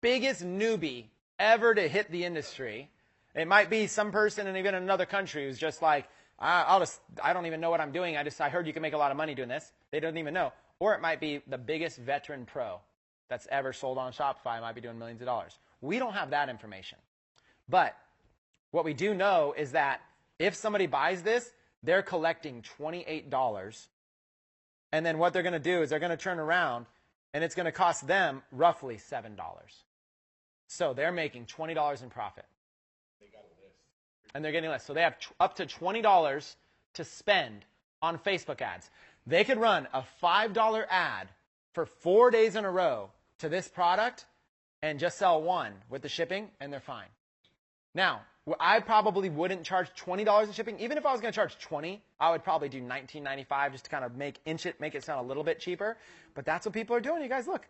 biggest newbie ever to hit the industry. It might be some person in even another country who's just like, I don't even know what I'm doing. I heard you can make a lot of money doing this. They don't even know. Or it might be the biggest veteran pro that's ever sold on Shopify. It might be doing millions of dollars. We don't have that information. But what we do know is that if somebody buys this, they're collecting $28. And then what they're going to do is they're going to turn around, and it's going to cost them roughly $7. So they're making $20 in profit. They got a list. And they're getting a list. So they have up to $20 to spend on Facebook ads. They could run a $5 ad for 4 days in a row to this product and just sell one with the shipping, and they're fine. Now, I probably wouldn't charge $20 in shipping. Even if I was going to charge $20, I would probably do $19.95 just to kind of make it sound a little bit cheaper. But that's what people are doing. You guys, look.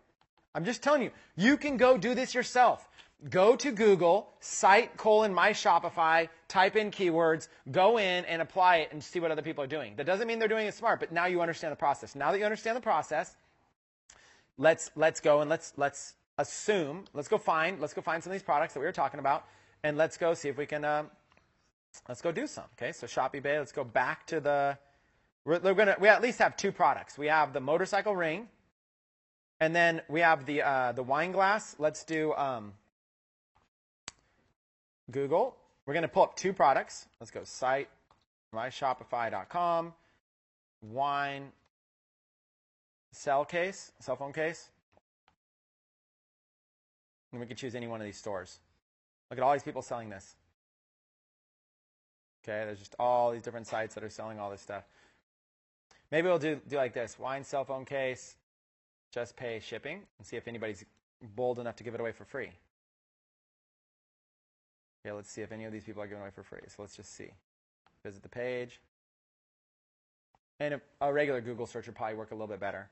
I'm just telling you. You can go do this yourself. Go to Google, site:/my Shopify, type in keywords, go in and apply it and see what other people are doing. That doesn't mean they're doing it smart, but now you understand the process. Now that you understand the process, let's go and let's go find some of these products that we were talking about, and let's go see if we can let's go do some. Okay, so Shop eBay. Let's go back to we at least have two products. We have the motorcycle ring, and then we have the wine glass. Let's do Google. We're going to pull up two products. Let's go site:/myshopify.com, wine cell phone case. And we can choose any one of these stores. Look at all these people selling this. Okay, there's just all these different sites that are selling all this stuff. Maybe we'll do like this. Wine cell phone case, just pay shipping, and see if anybody's bold enough to give it away for free. Okay, let's see if any of these people are giving away for free. So let's just see. Visit the page. And a regular Google search would probably work a little bit better.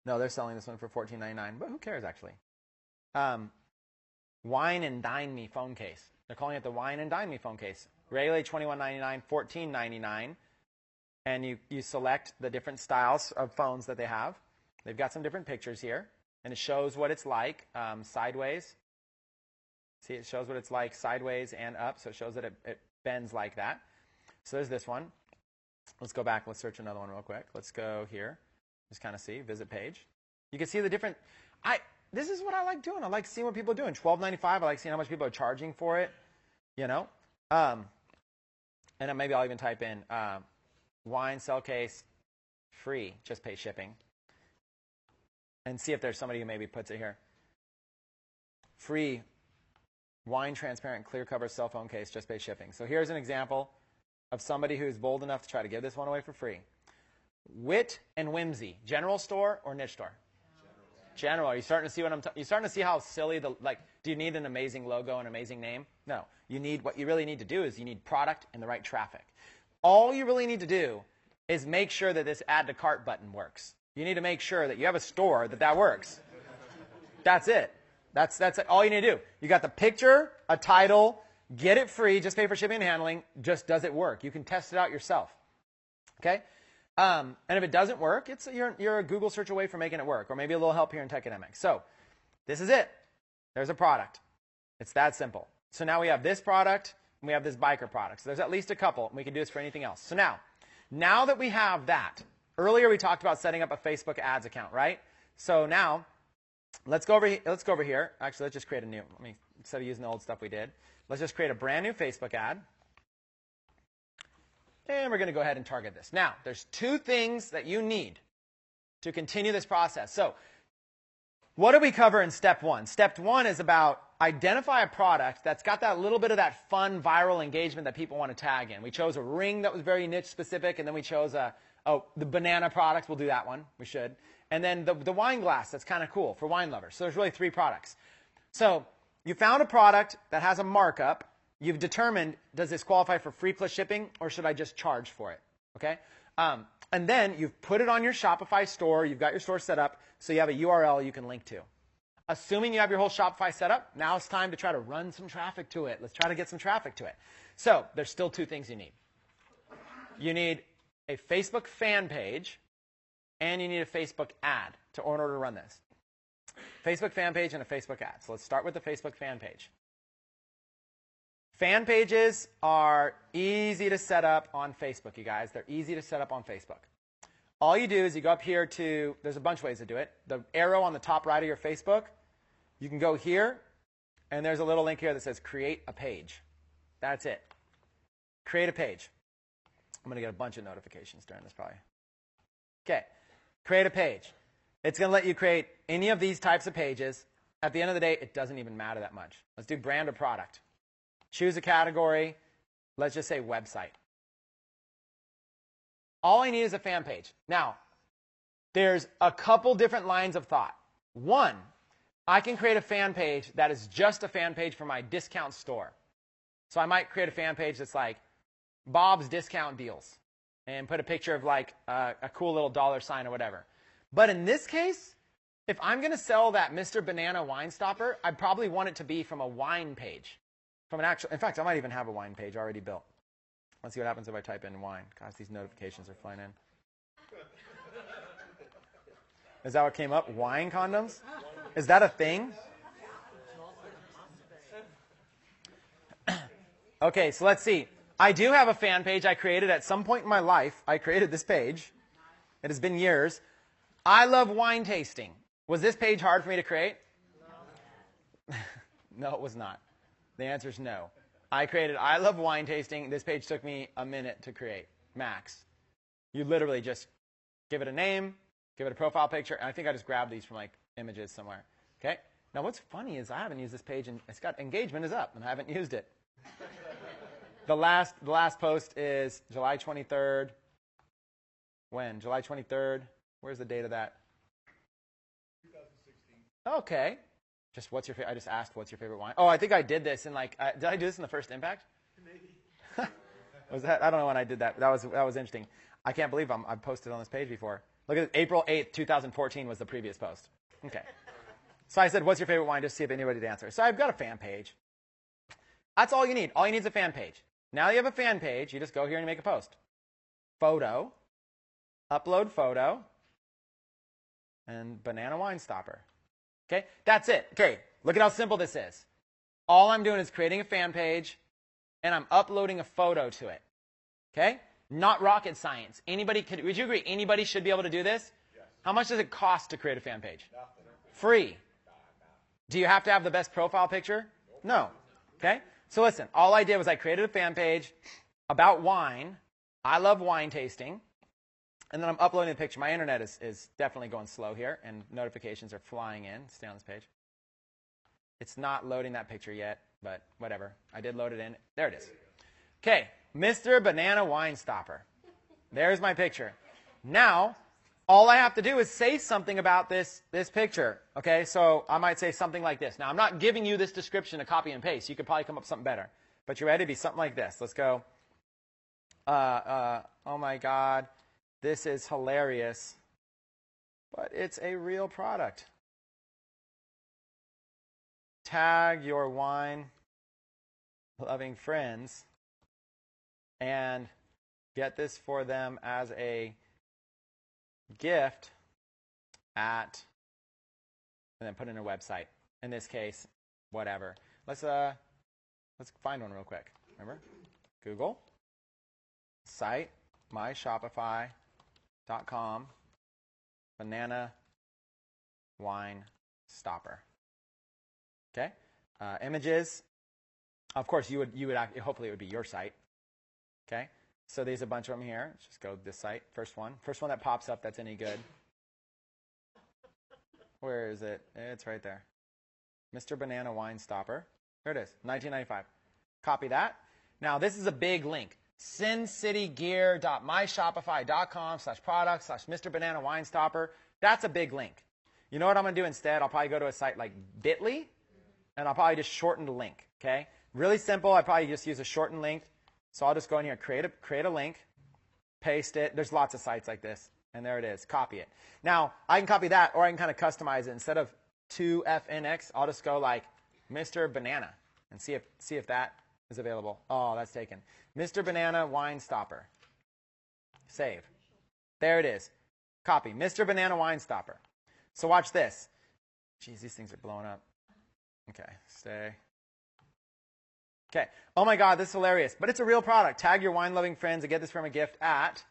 No, they're selling this one for $14.99, but who cares actually? Wine and Dine Me phone case. They're calling it the Wine and Dine Me phone case. Regularly $21.99, $14.99. And you select the different styles of phones that they have. They've got some different pictures here. And it shows what it's like sideways. See, it shows what it's like sideways and up. So it shows that it bends like that. So there's this one. Let's go back. Let's search another one real quick. Let's go here. Just kind of see. Visit page. You can see the different... This is what I like doing. I like seeing what people are doing. $12.95. I like seeing how much people are charging for it. You know? And then maybe I'll even type in wine cell case free. Just pay shipping. And see if there's somebody who maybe puts it here. Free wine transparent clear cover cell phone case. Just pay shipping. So here's an example of somebody who's bold enough to try to give this one away for free. Wit and Whimsy. General store or niche store? General. Are you starting to see you starting to see how silly do you need an amazing logo and amazing name? No. What you really need to do is you need product and the right traffic. All you really need to do is make sure that this add to cart button works. You need to make sure that you have a store that works. That's it. That's all you need to do. You got the picture, a title, get it free, just pay for shipping and handling. Just does it work? You can test it out yourself. Okay? And if it doesn't work, you're a Google search away from making it work, or maybe a little help here in Techademic. So this is it. There's a product. It's that simple. So now we have this product, and we have this biker product. So there's at least a couple, and we can do this for anything else. So now that we have that, earlier we talked about setting up a Facebook ads account, right? So now let's go over here. Actually, let's just create a new. Instead of using the old stuff we did, let's just create a brand new Facebook ad. And we're going to go ahead and target this. Now, there's two things that you need to continue this process. So what did we cover in step one? Step one is about identify a product that's got that little bit of that fun viral engagement that people want to tag in. We chose a ring that was very niche specific, and then we chose the banana products. We'll do that one. We should. And then the wine glass, that's kind of cool for wine lovers. So there's really three products. So you found a product that has a markup. you've determined, does this qualify for free plus shipping, or should I just charge for it? Okay? And then you've put it on your Shopify store. You've got your store set up, so you have a URL you can link to. Assuming you have your whole Shopify set up, now it's time to try to run some traffic to it. Let's try to get some traffic to it. So there's still two things you need. You need a Facebook fan page, and you need a Facebook ad in order to run this. Facebook fan page and a Facebook ad. So let's start with the Facebook fan page. Fan pages are easy to set up on Facebook, you guys. They're easy to set up on Facebook. All you do is you go up here to, there's a bunch of ways to do it. The arrow on the top right of your Facebook, you can go here, and there's a little link here that says create a page. That's it. Create a page. I'm going to get a bunch of notifications during this probably. Okay. Create a page. It's going to let you create any of these types of pages. At the end of the day, it doesn't even matter that much. Let's do brand or product. Choose a category. Let's just say website. All I need is a fan page. Now, there's a couple different lines of thought. One, I can create a fan page that is just a fan page for my discount store. So I might create a fan page that's like Bob's Discount Deals and put a picture of like a cool little dollar sign or whatever. But in this case, if I'm going to sell that Mr. Banana wine stopper, I'd probably want it to be from a wine page. From an actual, in fact, I might even have a wine page already built. Let's see what happens if I type in wine. Gosh, these notifications are flying in. Is that what came up? Wine condoms? Is that a thing? Okay, so let's see. I do have a fan page I created at some point in my life. I created this page. It has been years. I love wine tasting. Was this page hard for me to create? No. No, it was not. The answer is no. I created I love wine tasting. This page took me a minute to create, max. You literally just give it a name, give it a profile picture, and I think I just grabbed these from like images somewhere. Okay? Now what's funny is I haven't used this page, and it's got engagement is up, and I haven't used it. The last post is July 23rd. When? July 23rd. Where's the date of that? 2016. Okay. Just what's your favorite? I just asked what's your favorite wine. Oh, I think I did this in like. Did I do this in the first Impact? Maybe. Was that? I don't know when I did that. That was interesting. I can't believe I've posted on this page before. Look at it. April 8th, 2014 was the previous post. Okay. So I said, what's your favorite wine? Just to see if anybody would answer. So I've got a fan page. That's all you need. All you need is a fan page. Now you have a fan page. You just go here and you make a post. Photo. Upload photo. And banana wine stopper. Okay, that's it. Okay, look at how simple this is. All I'm doing is creating a fan page, and I'm uploading a photo to it. Okay, not rocket science. Would you agree? Anybody should be able to do this? Yes. How much does it cost to create a fan page? Nothing. Free. Do you have to have the best profile picture? Nope. No. Okay, so listen. All I did was I created a fan page about wine. I love wine tasting. And then I'm uploading the picture. My internet is definitely going slow here, and notifications are flying in. Stay on this page. It's not loading that picture yet, but whatever. I did load it in. There it is. Okay, Mr. Banana Wine Stopper. There's my picture. Now, all I have to do is say something about this picture. Okay, so I might say something like this. Now, I'm not giving you this description to copy and paste. You could probably come up with something better. But you ready? It'd be something like this. Let's go. Oh, my God. This is hilarious, but it's a real product. Tag your wine-loving friends and get this for them as a gift and then put it in a website. In this case, whatever. Let's find one real quick. Remember? Google, site, myshopify.com, banana wine stopper. Okay, images. Of course, you would hopefully it would be your site. Okay, so there's a bunch of them here. Let's just go to this site. First one that pops up that's any good. Where is it? It's right there. Mr. Banana Wine Stopper. There it is. 1995. Copy that. Now this is a big link. sincitygear.myshopify.com/product/Mr. Banana Wine Stopper. That's a big link. You know what I'm going to do instead? I'll probably go to a site like Bitly. and I'll probably just shorten the link, okay? Really simple. I probably just use a shortened link. So I'll just go in here, create a link, paste it. There's lots of sites like this, and there it is. Copy it. Now, I can copy that, or I can kind of customize it. Instead of 2FNX, I'll just go like Mr. Banana and see if that is available. Oh, that's taken. Mr. Banana Wine Stopper. Save. There it is. Copy. Mr. Banana Wine Stopper. So watch this. Jeez, these things are blowing up. Okay, stay. Okay. Oh my God, this is hilarious. But it's a real product. Tag your wine-loving friends and get this from a gift at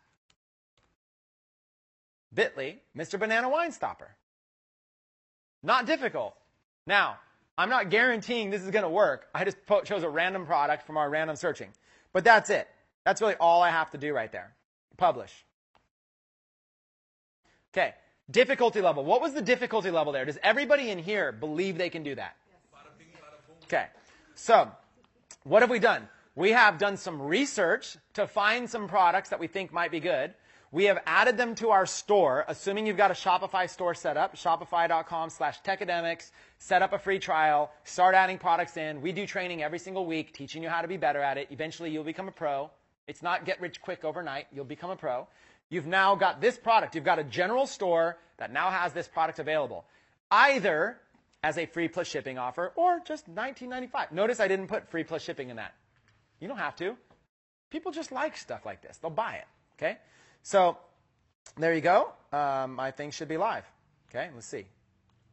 bit.ly, Mr. Banana Wine Stopper. Not difficult. Now, I'm not guaranteeing this is going to work. I just chose a random product from our random searching. But that's it. That's really all I have to do right there. Publish. Okay. Difficulty level. What was the difficulty level there? Does everybody in here believe they can do that? Okay. So, what have we done? We have done some research to find some products that we think might be good. We have added them to our store, assuming you've got a Shopify store set up, shopify.com/techademics, set up a free trial, start adding products in. We do training every single week, teaching you how to be better at it. Eventually, you'll become a pro. It's not get rich quick overnight. You'll become a pro. You've now got this product. You've got a general store that now has this product available, either as a free plus shipping offer or just $19.95. Notice I didn't put free plus shipping in that. You don't have to. People just like stuff like this. They'll buy it. Okay? So there you go. My thing should be live. Okay, let's see.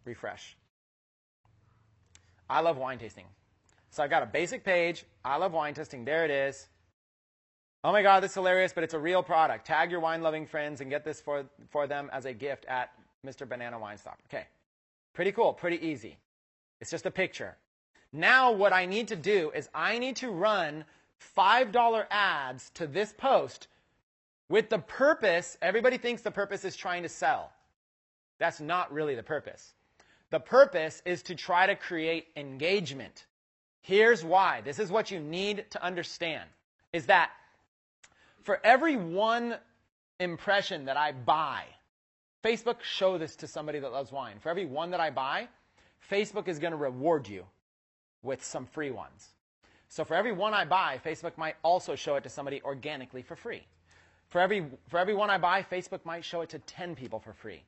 Refresh. I love wine tasting. So I've got a basic page. I love wine tasting. There it is. Oh my God, this is hilarious, but it's a real product. Tag your wine-loving friends and get this for them as a gift at Mr. Banana Wine Stopper. Okay, pretty cool, pretty easy. It's just a picture. Now what I need to do is I need to run $5 ads to this post with the purpose, everybody thinks the purpose is trying to sell. That's not really the purpose. The purpose is to try to create engagement. Here's why. This is what you need to understand, is that for every one impression that I buy, Facebook, show this to somebody that loves wine. For every one that I buy, Facebook is going to reward you with some free ones. So for every one I buy, Facebook might also show it to somebody organically for free. For every one I buy, Facebook might show it to 10 people for free.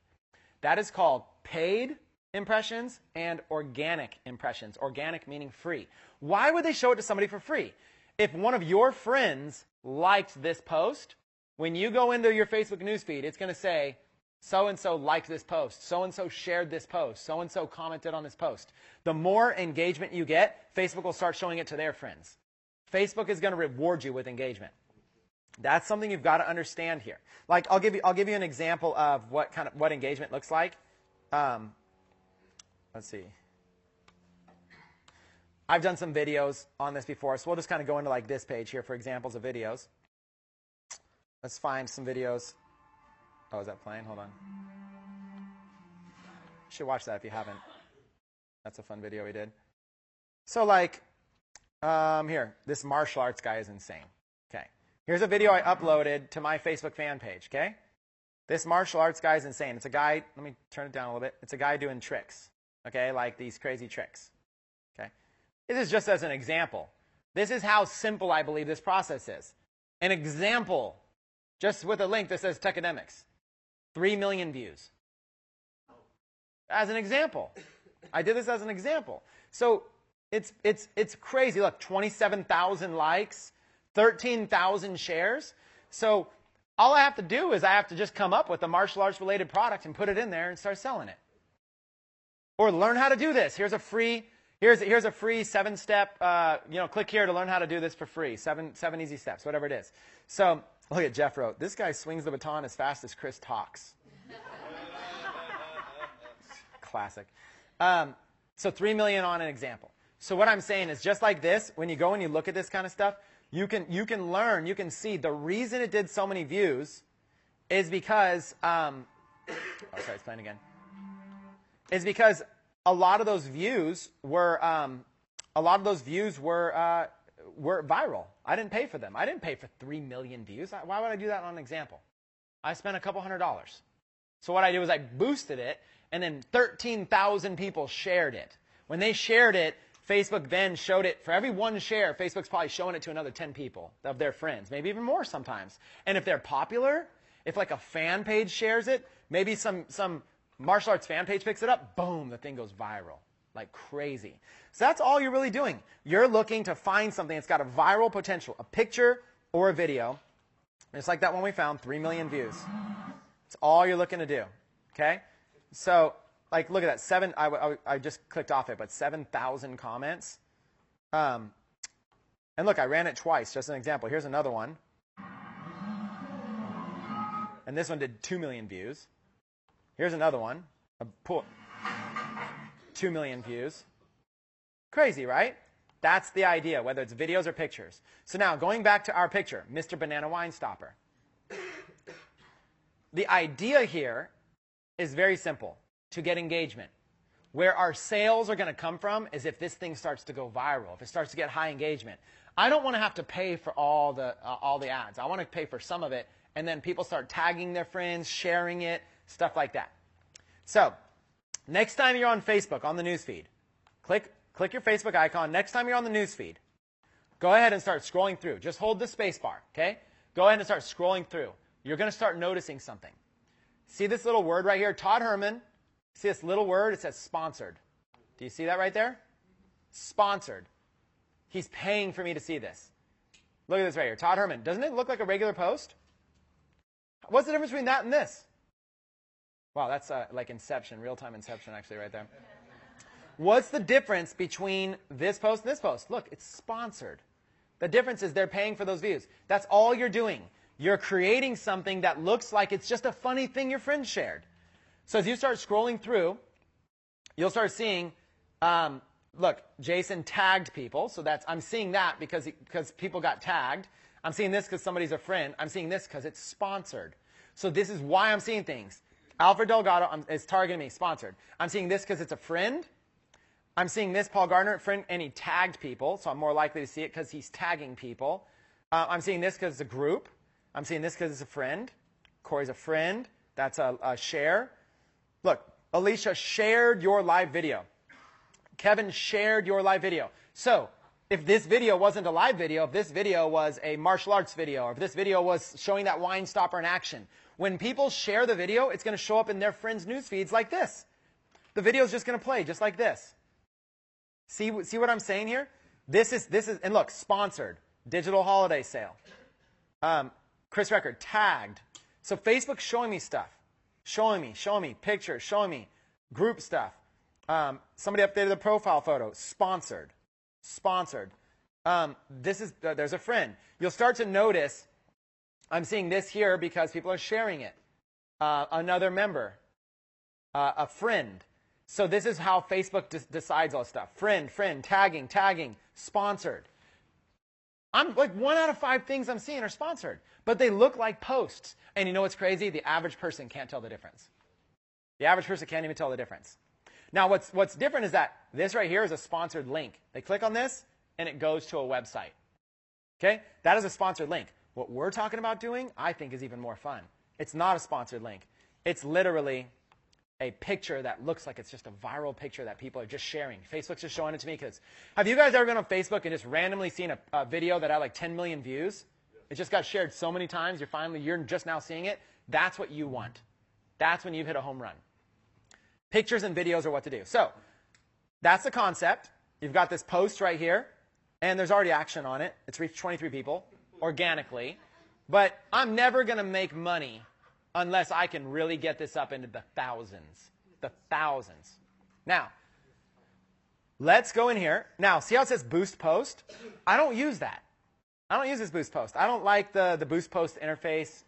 That is called paid impressions and organic impressions. Organic meaning free. Why would they show it to somebody for free? If one of your friends liked this post, when you go into your Facebook newsfeed, it's going to say, so-and-so liked this post, so-and-so shared this post, so-and-so commented on this post. The more engagement you get, Facebook will start showing it to their friends. Facebook is going to reward you with engagement. That's something you've got to understand here. Like, I'll give you an example of what engagement looks like. Let's see. I've done some videos on this before, so we'll just kind of go into like this page here for examples of videos. Let's find some videos. Oh, is that playing? Hold on. You should watch that if you haven't. That's a fun video we did. So like, here, this martial arts guy is insane. Okay. Here's a video I uploaded to my Facebook fan page, okay? This martial arts guy is insane. It's a guy, let me turn it down a little bit. It's a guy doing tricks, okay? Like these crazy tricks, okay? This is just as an example. This is how simple I believe this process is. An example, just with a link that says Techademics. 3 million views. As an example. I did this as an example. So it's crazy. Look, 27,000 likes, 13,000 shares. So all I have to do is I have to just come up with a martial arts related product and put it in there and start selling it. Or learn how to do this. Here's a free 7-step, click here to learn how to do this for free. Seven easy steps, whatever it is. So look at Jeff wrote, this guy swings the baton as fast as Chris talks. Classic. So 3 million on an example. So what I'm saying is just like this, when you go and you look at this kind of stuff, you can learn, you can see the reason it did so many views is because, oh, sorry, it's playing again. Is because a lot of those views were viral. I didn't pay for them. I didn't pay for 3 million views. Why would I do that on an example? I spent a couple $100. So what I did was I boosted it, and then 13,000 people shared it. When they shared it, Facebook then showed it, for every one share, Facebook's probably showing it to another 10 people of their friends, maybe even more sometimes. And if they're popular, if like a fan page shares it, maybe some martial arts fan page picks it up, boom, the thing goes viral like crazy. So that's all you're really doing. You're looking to find something that's got a viral potential, a picture or a video. Just like that one we found, 3 million views. That's all you're looking to do, okay? So, like, look at that. I just clicked off it, but 7,000 comments. And look, I ran it twice, just an example. Here's another one. And this one did 2 million views. Here's another one. 2 million views. Crazy, right? That's the idea, whether it's videos or pictures. So now, going back to our picture, Mr. Banana Wine Stopper. The idea here is very simple, to get engagement. Where our sales are going to come from is if this thing starts to go viral, if it starts to get high engagement. I don't want to have to pay for all the ads. I want to pay for some of it, and then people start tagging their friends, sharing it, stuff like that. So, next time you're on Facebook, on the newsfeed, click your Facebook icon. Next time you're on the newsfeed, go ahead and start scrolling through. Just hold the space bar, okay? Go ahead and start scrolling through. You're going to start noticing something. See this little word right here? Todd Herman. See this little word? It says sponsored. Do you see that right there? Sponsored. He's paying for me to see this. Look at this right here. Todd Herman. Doesn't it look like a regular post? What's the difference between that and this? Wow, that's like Inception, real-time Inception actually right there. What's the difference between this post and this post? Look, it's sponsored. The difference is they're paying for those views. That's all you're doing. You're creating something that looks like it's just a funny thing your friends shared. So as you start scrolling through, you'll start seeing, look, Jason tagged people. So I'm seeing that because people got tagged. I'm seeing this because somebody's a friend. I'm seeing this because it's sponsored. So this is why I'm seeing things. Alfred Delgado is targeting me, sponsored. I'm seeing this because it's a friend. I'm seeing this, Paul Gardner, friend, and he tagged people, so I'm more likely to see it because he's tagging people. I'm seeing this because it's a group. I'm seeing this because it's a friend. Corey's a friend. That's a share. Look, Alicia shared your live video. Kevin shared your live video. So if this video wasn't a live video, if this video was a martial arts video, or if this video was showing that wine stopper in action, when people share the video, it's going to show up in their friends' news feeds like this. The video is just going to play just like this. See what I'm saying here? This is, and look, sponsored, digital holiday sale. Chris Record, tagged. So Facebook's showing me stuff. Showing me pictures, showing me group stuff. Somebody updated the profile photo, sponsored. There's a friend. You'll start to notice, I'm seeing this here because people are sharing it. Another member, a friend. So this is how Facebook decides all stuff. Friend, tagging, sponsored. I'm like 1 out of 5 things I'm seeing are sponsored, but they look like posts. And you know what's crazy? The average person can't tell the difference. The average person can't even tell the difference. Now what's different is that this right here is a sponsored link. They click on this and it goes to a website. Okay? That is a sponsored link. What we're talking about doing, I think, is even more fun. It's not a sponsored link. It's literally a picture that looks like it's just a viral picture that people are just sharing. Facebook's just showing it to me because have you guys ever been on Facebook and just randomly seen a video that had like 10 million views? It just got shared so many times, you're just now seeing it. That's what you want. That's when you've hit a home run. Pictures and videos are what to do. So that's the concept. You've got this post right here, and there's already action on it. It's reached 23 people organically. But I'm never going to make money unless I can really get this up into the thousands. The thousands. Now, let's go in here. Now, see how it says boost post? I don't use that. I don't use this boost post. I don't like the boost post interface.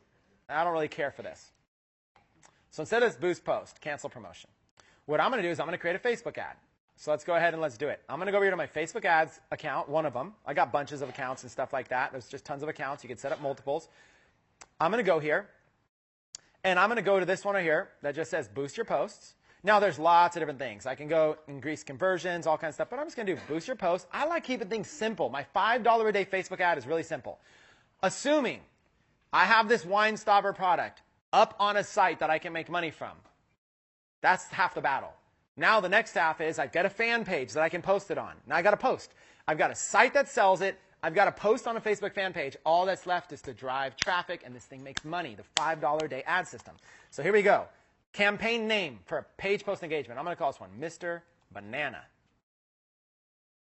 I don't really care for this. So instead of this boost post, cancel promotion. What I'm going to do is I'm going to create a Facebook ad. So let's go ahead and let's do it. I'm going to go over here to my Facebook ads account, one of them. I got bunches of accounts and stuff like that. There's just tons of accounts. You can set up multiples. I'm going to go here. And I'm going to go to this one right here that just says boost your posts. Now, there's lots of different things. I can go increase conversions, all kinds of stuff. But I'm just going to do boost your posts. I like keeping things simple. My $5 a day Facebook ad is really simple. Assuming I have this wine stopper product up on a site that I can make money from. That's half the battle. Now the next step is I've got a fan page that I can post it on. Now I got to post. I've got a site that sells it. I've got to post on a Facebook fan page. All that's left is to drive traffic, and this thing makes money, the $5 a day ad system. So here we go. Campaign name for a page post engagement. I'm going to call this one Mr. Banana.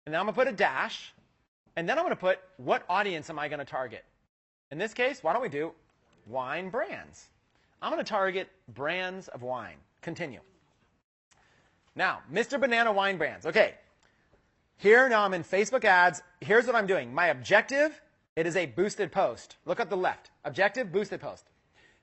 And then I'm going to put a dash, and then I'm going to put what audience am I going to target. In this case, why don't we do wine brands? I'm going to target brands of wine. Continue. Now, Mr. Banana wine brands. Okay. Here, now I'm in Facebook ads. Here's what I'm doing. My objective, it is a boosted post. Look at the left. Objective, boosted post.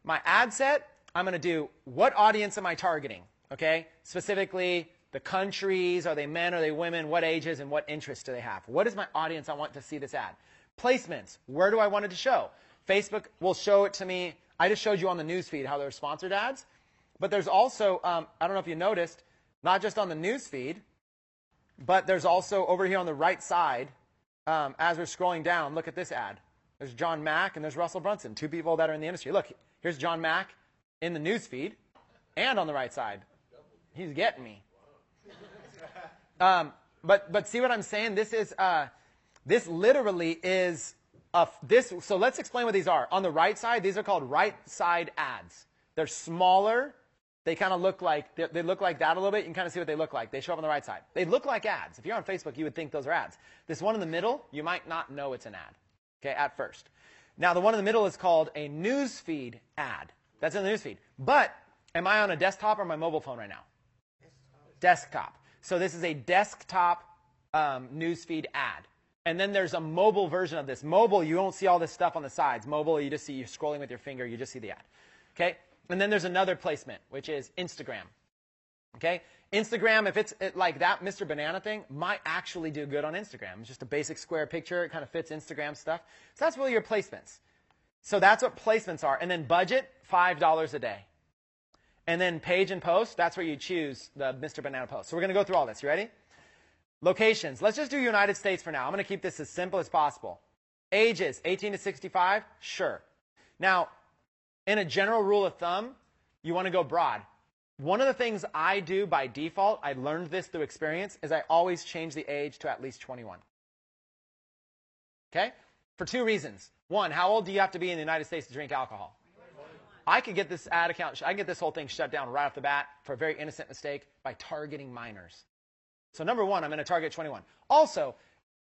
My ad set, I'm going to do what audience am I targeting? Okay. Specifically, the countries. Are they men? Are they women? What ages and what interests do they have? What is my audience I want to see this ad? Placements. Where do I want it to show? Facebook will show it to me. I just showed you on the news feed how there are sponsored ads. But there's also, I don't know if you noticed, not just on the news feed, but there's also over here on the right side, as we're scrolling down, look at this ad. There's John Mack and there's Russell Brunson, two people that are in the industry. Look, here's John Mack in the news feed and on the right side. He's getting me. But see what I'm saying? This is this literally is this. So let's explain what these are. On the right side, these are called right side ads. They're smaller. They kind of look like they look like that a little bit. You can kind of see what they look like. They show up on the right side. They look like ads. If you're on Facebook, you would think those are ads. This one in the middle, you might not know it's an ad. Okay, at first. Now the one in the middle is called a newsfeed ad. That's in the newsfeed. But am I on a desktop or my mobile phone right now? Desktop. So this is a desktop newsfeed ad. And then there's a mobile version of this. Mobile, you don't see all this stuff on the sides. Mobile, you just see you scrolling with your finger. You just see the ad. Okay. And then there's another placement, which is Instagram. Okay? Instagram, if it's like that Mr. Banana thing, might actually do good on Instagram. It's just a basic square picture. It kind of fits Instagram stuff. So that's really your placements. So that's what placements are. And then budget, $5 a day. And then page and post, that's where you choose the Mr. Banana post. So we're going to go through all this. You ready? Locations. Let's just do United States for now. I'm going to keep this as simple as possible. Ages, 18 to 65? Sure. Now, in a general rule of thumb, you want to go broad. One of the things I do by default, I learned this through experience, is I always change the age to at least 21. Okay? For two reasons. One, how old do you have to be in the United States to drink alcohol? I could get this ad account, I can get this whole thing shut down right off the bat for a very innocent mistake by targeting minors. So number one, I'm going to target 21. Also,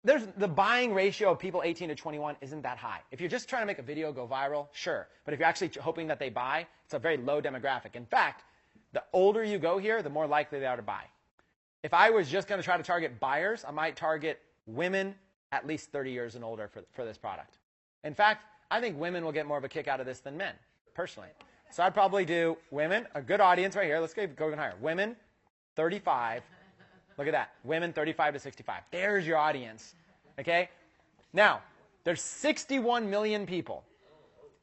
the buying ratio of people 18 to 21 isn't that high. If you're just trying to make a video go viral, sure. But if you're actually hoping that they buy, it's a very low demographic. In fact, the older you go here, the more likely they are to buy. If I was just going to try to target buyers, I might target women at least 30 years and older for this product. In fact, I think women will get more of a kick out of this than men, personally. So I'd probably do women, a good audience right here. Let's go even higher. Women, 35. Look at that. Women 35 to 65. There's your audience. Okay? Now, there's 61 million people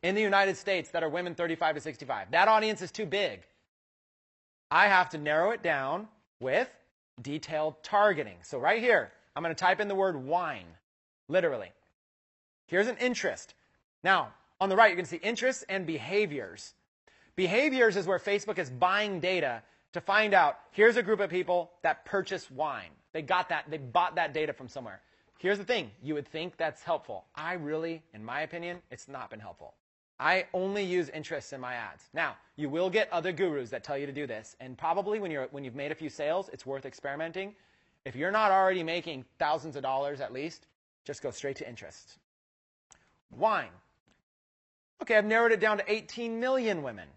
in the United States that are women 35 to 65. That audience is too big. I have to narrow it down with detailed targeting. So right here, I'm going to type in the word wine, literally. Here's an interest. Now, on the right, you can see interests and behaviors. Behaviors is where Facebook is buying data to find out, here's a group of people that purchase wine. They bought that data from somewhere. Here's the thing. You would think that's helpful. I really, in my opinion, it's not been helpful. I only use interests in my ads. Now, you will get other gurus that tell you to do this, and probably when you've made a few sales, it's worth experimenting. If you're not already making thousands of dollars at least, just go straight to interests. Wine. Okay, I've narrowed it down to 18 million women,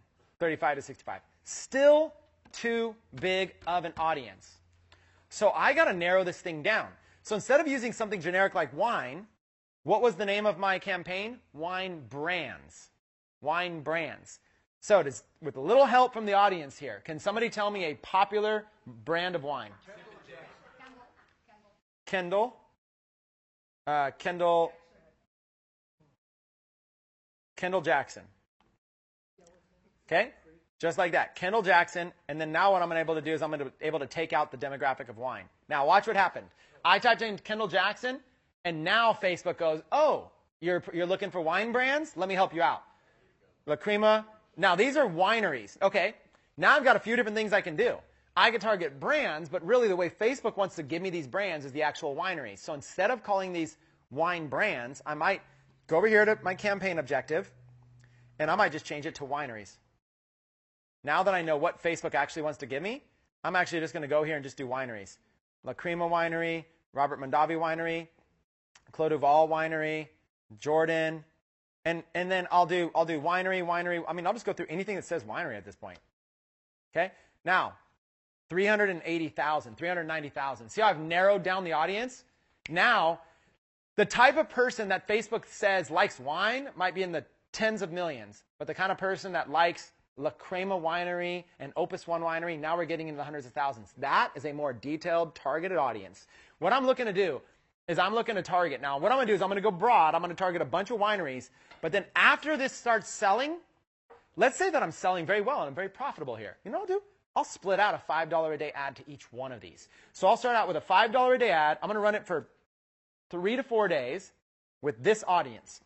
35 to 65. Still too big of an audience. So I got to narrow this thing down. So instead of using something generic like wine, what was the name of my campaign? Wine brands. Wine brands. So with a little help from the audience here, can somebody tell me a popular brand of wine? Kendall. Kendall Jackson. Okay? Just like that. Kendall Jackson. And then now what I'm able to do is I'm going to be able to take out the demographic of wine. Now watch what happened. I typed in Kendall Jackson, and now Facebook goes, oh, you're looking for wine brands? Let me help you out. La Crema. Now these are wineries. Okay. Now I've got a few different things I can do. I could target brands, but really the way Facebook wants to give me these brands is the actual wineries. So instead of calling these wine brands, I might go over here to my campaign objective, and I might just change it to wineries. Now that I know what Facebook actually wants to give me, I'm actually just going to go here and just do wineries. La Crema Winery, Robert Mondavi Winery, Clos Duval Winery, Jordan, and then I'll do winery. I mean, I'll just go through anything that says winery at this point. Okay? Now, 380,000, 390,000. See how I've narrowed down the audience? Now, the type of person that Facebook says likes wine might be in the tens of millions, but the kind of person that likes La Crema Winery and Opus One Winery, now we're getting into the hundreds of thousands. That is a more detailed, targeted audience. What I'm looking to do is I'm looking to target. Now, what I'm going to do is I'm going to go broad. I'm going to target a bunch of wineries, but then after this starts selling, let's say that I'm selling very well and I'm very profitable here. You know what I'll do? I'll split out a $5 a day ad to each one of these. So I'll start out with a $5 a day ad. I'm going to run it for 3 to 4 days with this audience.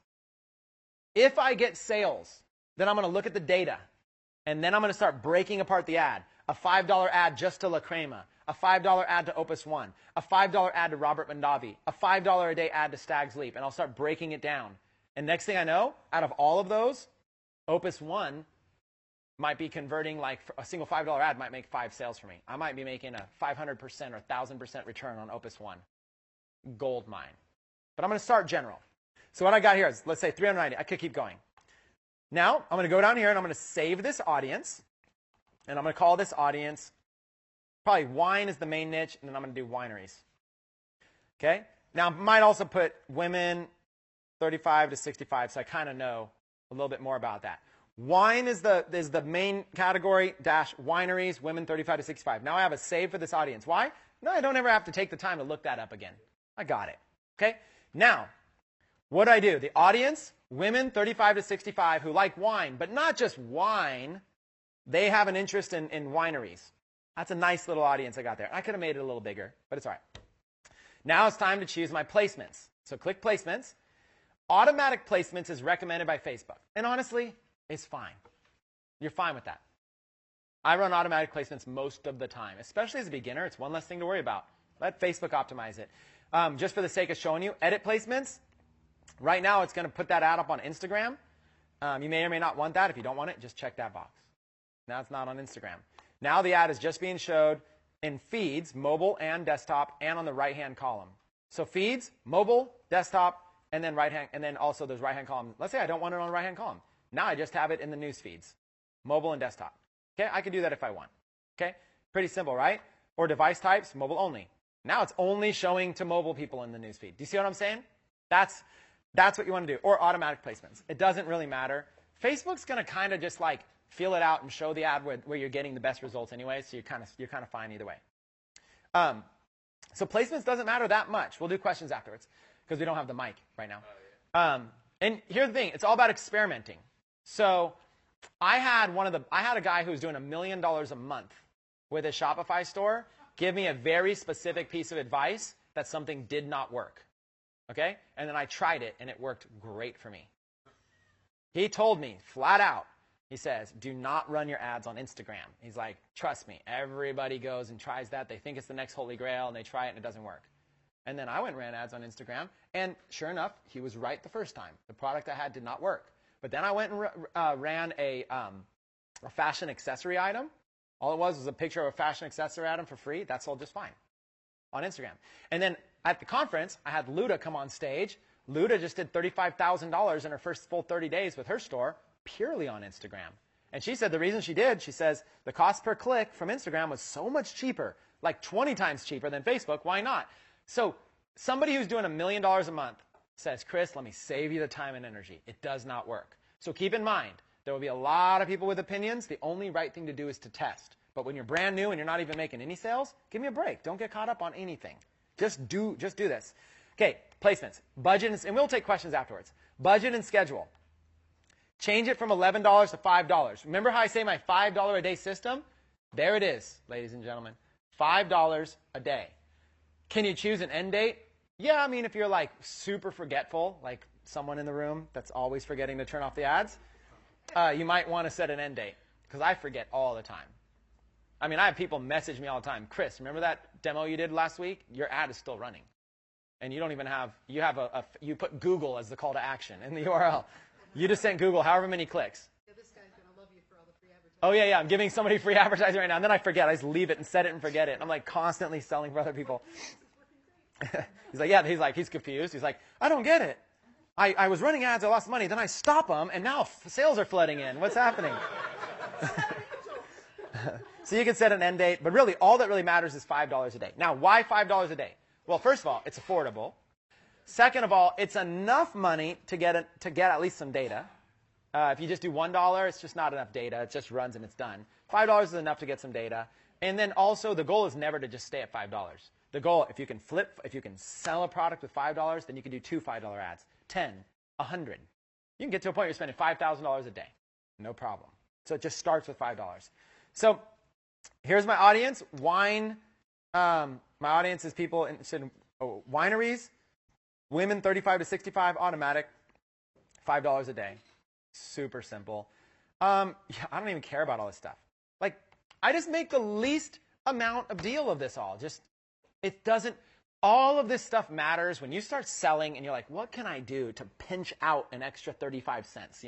If I get sales, then I'm going to look at the data, and then I'm going to start breaking apart the ad. A $5 ad just to La Crema, a $5 ad to Opus One, a $5 ad to Robert Mondavi, a $5 a day ad to Stag's Leap, and I'll start breaking it down. And next thing I know, out of all of those, Opus One might be converting, like a single $5 ad might make 5 sales for me. I might be making a 500% or 1,000% return on Opus One. Gold mine. But I'm going to start general. So what I got here is, let's say 390. I could keep going. Now, I'm going to go down here and I'm going to save this audience. And I'm going to call this audience, probably wine is the main niche, and then I'm going to do wineries. Okay? Now, I might also put women 35 to 65, so I kind of know a little bit more about that. Wine is the main category, dash wineries, women 35 to 65. Now I have a save for this audience. Why? No, I don't ever have to take the time to look that up again. I got it. Okay? Now, what do I do? The audience, women 35 to 65 who like wine, but not just wine. They have an interest in wineries. That's a nice little audience I got there. I could have made it a little bigger, but it's all right. Now it's time to choose my placements. So click placements. Automatic placements is recommended by Facebook. And honestly, it's fine. You're fine with that. I run automatic placements most of the time, especially as a beginner. It's one less thing to worry about. Let Facebook optimize it. Just for the sake of showing you, edit placements. Right now, it's going to put that ad up on Instagram. You may or may not want that. If you don't want it, just check that box. Now it's not on Instagram. Now the ad is just being showed in feeds, mobile and desktop, and on the right-hand column. So feeds, mobile, desktop, and then right-hand, and then also those right-hand column. Let's say I don't want it on the right-hand column. Now I just have it in the news feeds, mobile and desktop. Okay, I can do that if I want. Okay, pretty simple, right? Or device types, mobile only. Now it's only showing to mobile people in the news feed. Do you see what I'm saying? That's what you want to do. Or automatic placements. It doesn't really matter. Facebook's going to kind of just like feel it out and show the ad where you're getting the best results anyway, so you're kind of fine either way. So placements doesn't matter that much. We'll do questions afterwards because we don't have the mic right now. And here's the thing. It's all about experimenting. So I had a guy who was doing $1 million a month with a Shopify store give me a very specific piece of advice that something did not work. Okay? And then I tried it, and it worked great for me. He told me flat out, he says, do not run your ads on Instagram. He's like, trust me, everybody goes and tries that. They think it's the next holy grail, and they try it, and it doesn't work. And then I went and ran ads on Instagram, and sure enough, he was right the first time. The product I had did not work. But then I went and ran a fashion accessory item. All it was a picture of a fashion accessory item for free. That sold just fine on Instagram. And then at the conference, I had Luda come on stage. Luda just did $35,000 in her first full 30 days with her store purely on Instagram. And she said the reason she did, she says, the cost per click from Instagram was so much cheaper, like 20 times cheaper than Facebook. Why not? So somebody who's doing $1 million a month says, Chris, let me save you the time and energy. It does not work. So keep in mind, there will be a lot of people with opinions. The only right thing to do is to test. But when you're brand new and you're not even making any sales, give me a break. Don't get caught up on anything. Just do this. Okay, placements, budget, and we'll take questions afterwards. Budget and schedule. Change it from $11 to $5. Remember how I say my $5 a day system? There it is, ladies and gentlemen. $5 a day. Can you choose an end date? Yeah, I mean, if you're like super forgetful, like someone in the room that's always forgetting to turn off the ads, you might want to set an end date because I forget all the time. I mean, I have people message me all the time. Chris, remember that demo you did last week? Your ad is still running. And you don't even have, you put Google as the call to action in the URL. You just sent Google however many clicks. Yeah, this guy's going to love you for all the free advertising. Oh, yeah, I'm giving somebody free advertising right now. And then I forget. I just leave it and set it and forget it. I'm like constantly selling for other people. He's confused. He's like, I don't get it. I was running ads, I lost money, then I stop them, and now sales are flooding in. What's happening? So you can set an end date, but really all that really matters is $5 a day. Now, why $5 a day? Well, first of all, it's affordable. Second of all, it's enough money to get at least some data. If you just do $1, it's just not enough data. It just runs and it's done. $5 is enough to get some data. And then also, the goal is never to just stay at $5. The goal, if you can sell a product with $5, then you can do 2 $5 ads, 10, 100. You can get to a point where you're spending $5,000 a day. No problem. So it just starts with $5. So here's my audience. Wine. My audience is people interested in wineries. Women 35 to 65, automatic, $5 a day. Super simple. I don't even care about all this stuff. Like, I just make the least amount of deal of this all. It doesn't, all of this stuff matters when you start selling and you're like, what can I do to pinch out an extra 35 cents,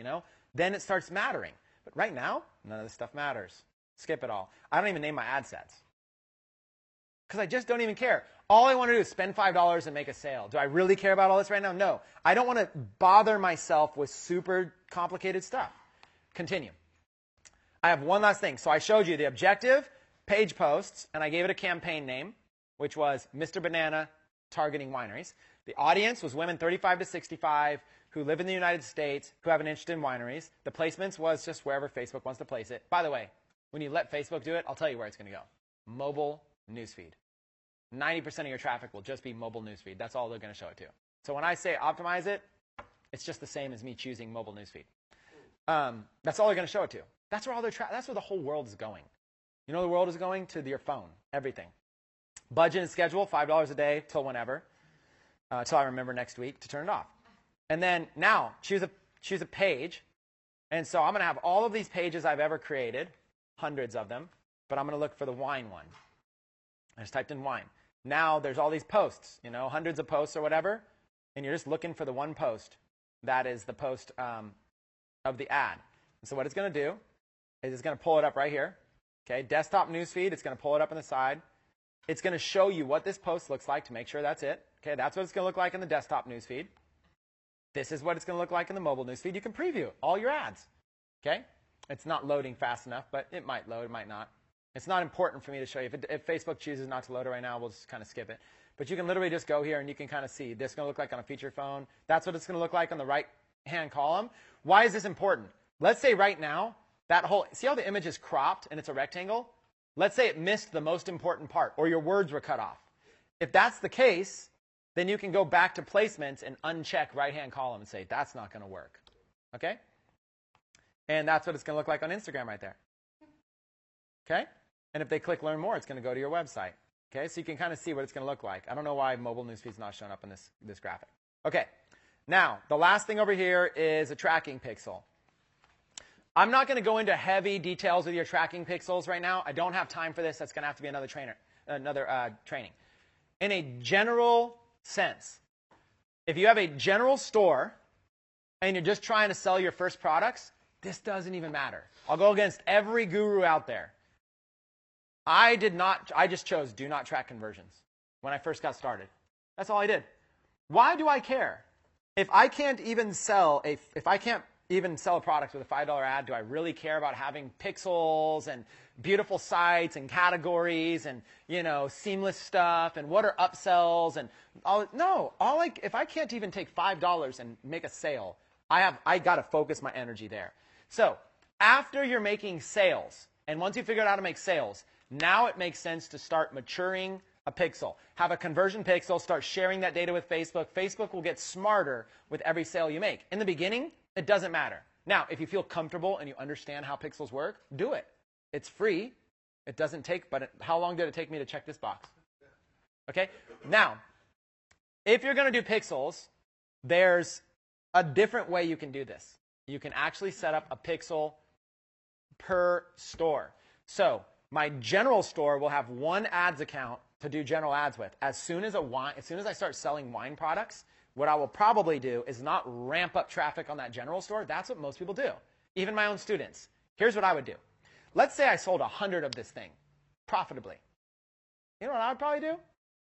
Then it starts mattering. But right now, none of this stuff matters. Skip it all. I don't even name my ad sets. Because I just don't even care. All I want to do is spend $5 and make a sale. Do I really care about all this right now? No. I don't want to bother myself with super complicated stuff. Continue. I have one last thing. So I showed you the objective, page posts, and I gave it a campaign name, which was Mr. Banana targeting wineries. The audience was women 35 to 65 who live in the United States, who have an interest in wineries. The placements was just wherever Facebook wants to place it. By the way, when you let Facebook do it, I'll tell you where it's going to go. Mobile newsfeed. 90% of your traffic will just be mobile newsfeed. That's all they're going to show it to. So when I say optimize it, it's just the same as me choosing mobile newsfeed. That's all they're going to show it to. That's where that's where the whole world is going. You know where the world is going? To your phone. Everything. Budget and schedule, $5 a day till whenever. Till I remember next week to turn it off. And then now choose a page. And so I'm going to have all of these pages I've ever created, hundreds of them, but I'm going to look for the wine one. I just typed in wine. Now there's all these posts, hundreds of posts or whatever, and you're just looking for the one post. That is the post of the ad. And so what it's going to do is it's going to pull it up right here. Okay, desktop newsfeed, it's going to pull it up on the side. It's going to show you what this post looks like to make sure that's it. Okay, that's what it's going to look like in the desktop newsfeed. This is what it's going to look like in the mobile newsfeed. You can preview all your ads. Okay, it's not loading fast enough, but it might load, it might not. It's not important for me to show you. If Facebook chooses not to load it right now, we'll just kind of skip it. But you can literally just go here and you can kind of see this is going to look like on a featured phone. That's what it's going to look like on the right-hand column. Why is this important? Let's say right now, see how the image is cropped and it's a rectangle? Let's say it missed the most important part or your words were cut off. If that's the case, then you can go back to placements and uncheck right-hand column and say, that's not going to work. Okay? And that's what it's going to look like on Instagram right there. Okay? And if they click Learn More, it's going to go to your website. Okay? So you can kind of see what it's going to look like. I don't know why mobile newsfeed's not showing up in this graphic. Okay. Now, the last thing over here is a tracking pixel. I'm not going to go into heavy details with your tracking pixels right now. I don't have time for this. That's going to have to be another training. In a general sense, if you have a general store and you're just trying to sell your first products, this doesn't even matter. I'll go against every guru out there. I just chose do not track conversions when I first got started. That's all I did. Why do I care? If I can't even sell a product with a $5 ad, do I really care about having pixels and beautiful sites and categories and, seamless stuff and what are upsells and all? No, if I can't even take $5 and make a sale, I got to focus my energy there. So after you're making sales, and once you figure out how to make sales, now it makes sense to start maturing a pixel. Have a conversion pixel, start sharing that data with Facebook. Facebook will get smarter with every sale you make. In the beginning, it doesn't matter. Now, if you feel comfortable and you understand how pixels work, do it. It's free. It doesn't take, but how long did it take me to check this box? Okay? Now, if you're going to do pixels, there's a different way you can do this. You can actually set up a pixel per store. So My general store will have one ads account to do general ads with. As soon as I start selling wine products, what I will probably do is not ramp up traffic on that general store. That's what most people do, even my own students. Here's what I would do. Let's say I sold 100 of this thing profitably. You know what I would probably do?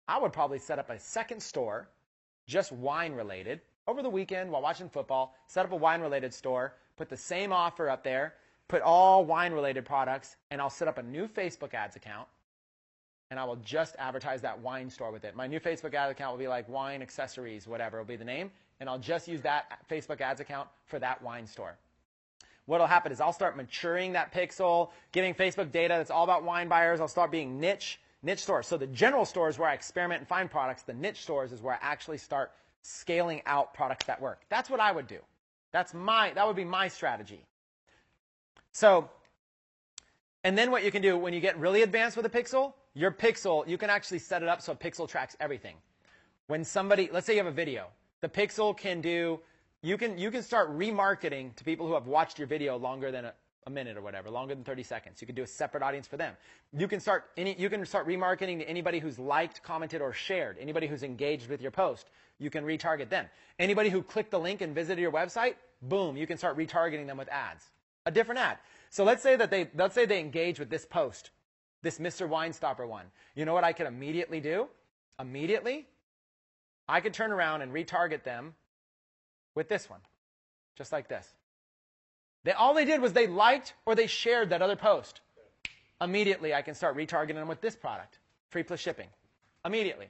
I would probably set up a second store, just wine-related, over the weekend while watching football, set up a wine-related store, put the same offer up there, put all wine-related products, and I'll set up a new Facebook ads account, and I will just advertise that wine store with it. My new Facebook ad account will be like wine accessories, whatever will be the name, and I'll just use that Facebook ads account for that wine store. What will happen is I'll start maturing that pixel, giving Facebook data that's all about wine buyers. I'll start being niche stores. So the general store is where I experiment and find products. The niche stores is where I actually start scaling out products that work. That's what I would do. That would be my strategy. So, and then what you can do when you get really advanced with a pixel, your pixel, you can actually set it up so a pixel tracks everything. When somebody, let's say you have a video, the pixel can do, you can start remarketing to people who have watched your video longer than a minute or whatever, longer than 30 seconds. You can do a separate audience for them. You can start remarketing to anybody who's liked, commented, or shared, anybody who's engaged with your post. You can retarget them. Anybody who clicked the link and visited your website, boom, you can start retargeting them with ads. A different ad. So let's say they engage with this post, this Mr. Wine Stopper one. You know what I could immediately do? Immediately, I could turn around and retarget them with this one, just like this. All they did was they liked or they shared that other post. Immediately, I can start retargeting them with this product, free plus shipping. Immediately.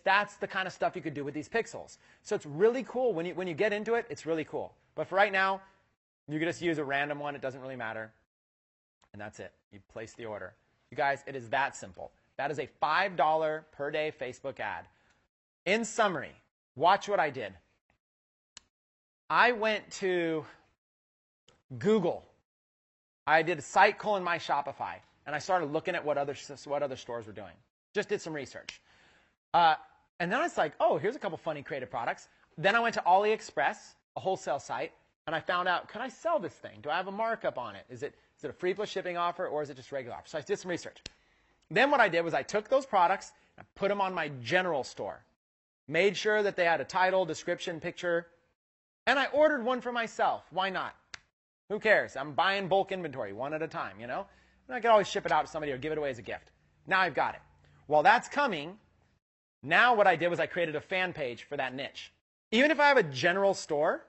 That's the kind of stuff you could do with these pixels. So it's really cool. When you get into it, it's really cool. But for right now, you can just use a random one. It doesn't really matter. And that's it. You place the order. You guys, it is that simple. That is a $5 per day Facebook ad. In summary, watch what I did. I went to Google. I did site colon my Shopify, and I started looking at what other stores were doing. Just did some research. And then I was like, oh, here's a couple funny creative products. Then I went to AliExpress, a wholesale site, and I found out, can I sell this thing? Do I have a markup on it? Is it a free plus shipping offer, or is it just regular offer? So I did some research. Then what I did was I took those products and I put them on my general store. Made sure that they had a title, description, picture, and I ordered one for myself. Why not? Who cares? I'm buying bulk inventory, one at a time, you know? And I can always ship it out to somebody or give it away as a gift. Now I've got it. While that's coming, now what I did was I created a fan page for that niche. Even if I have a general store,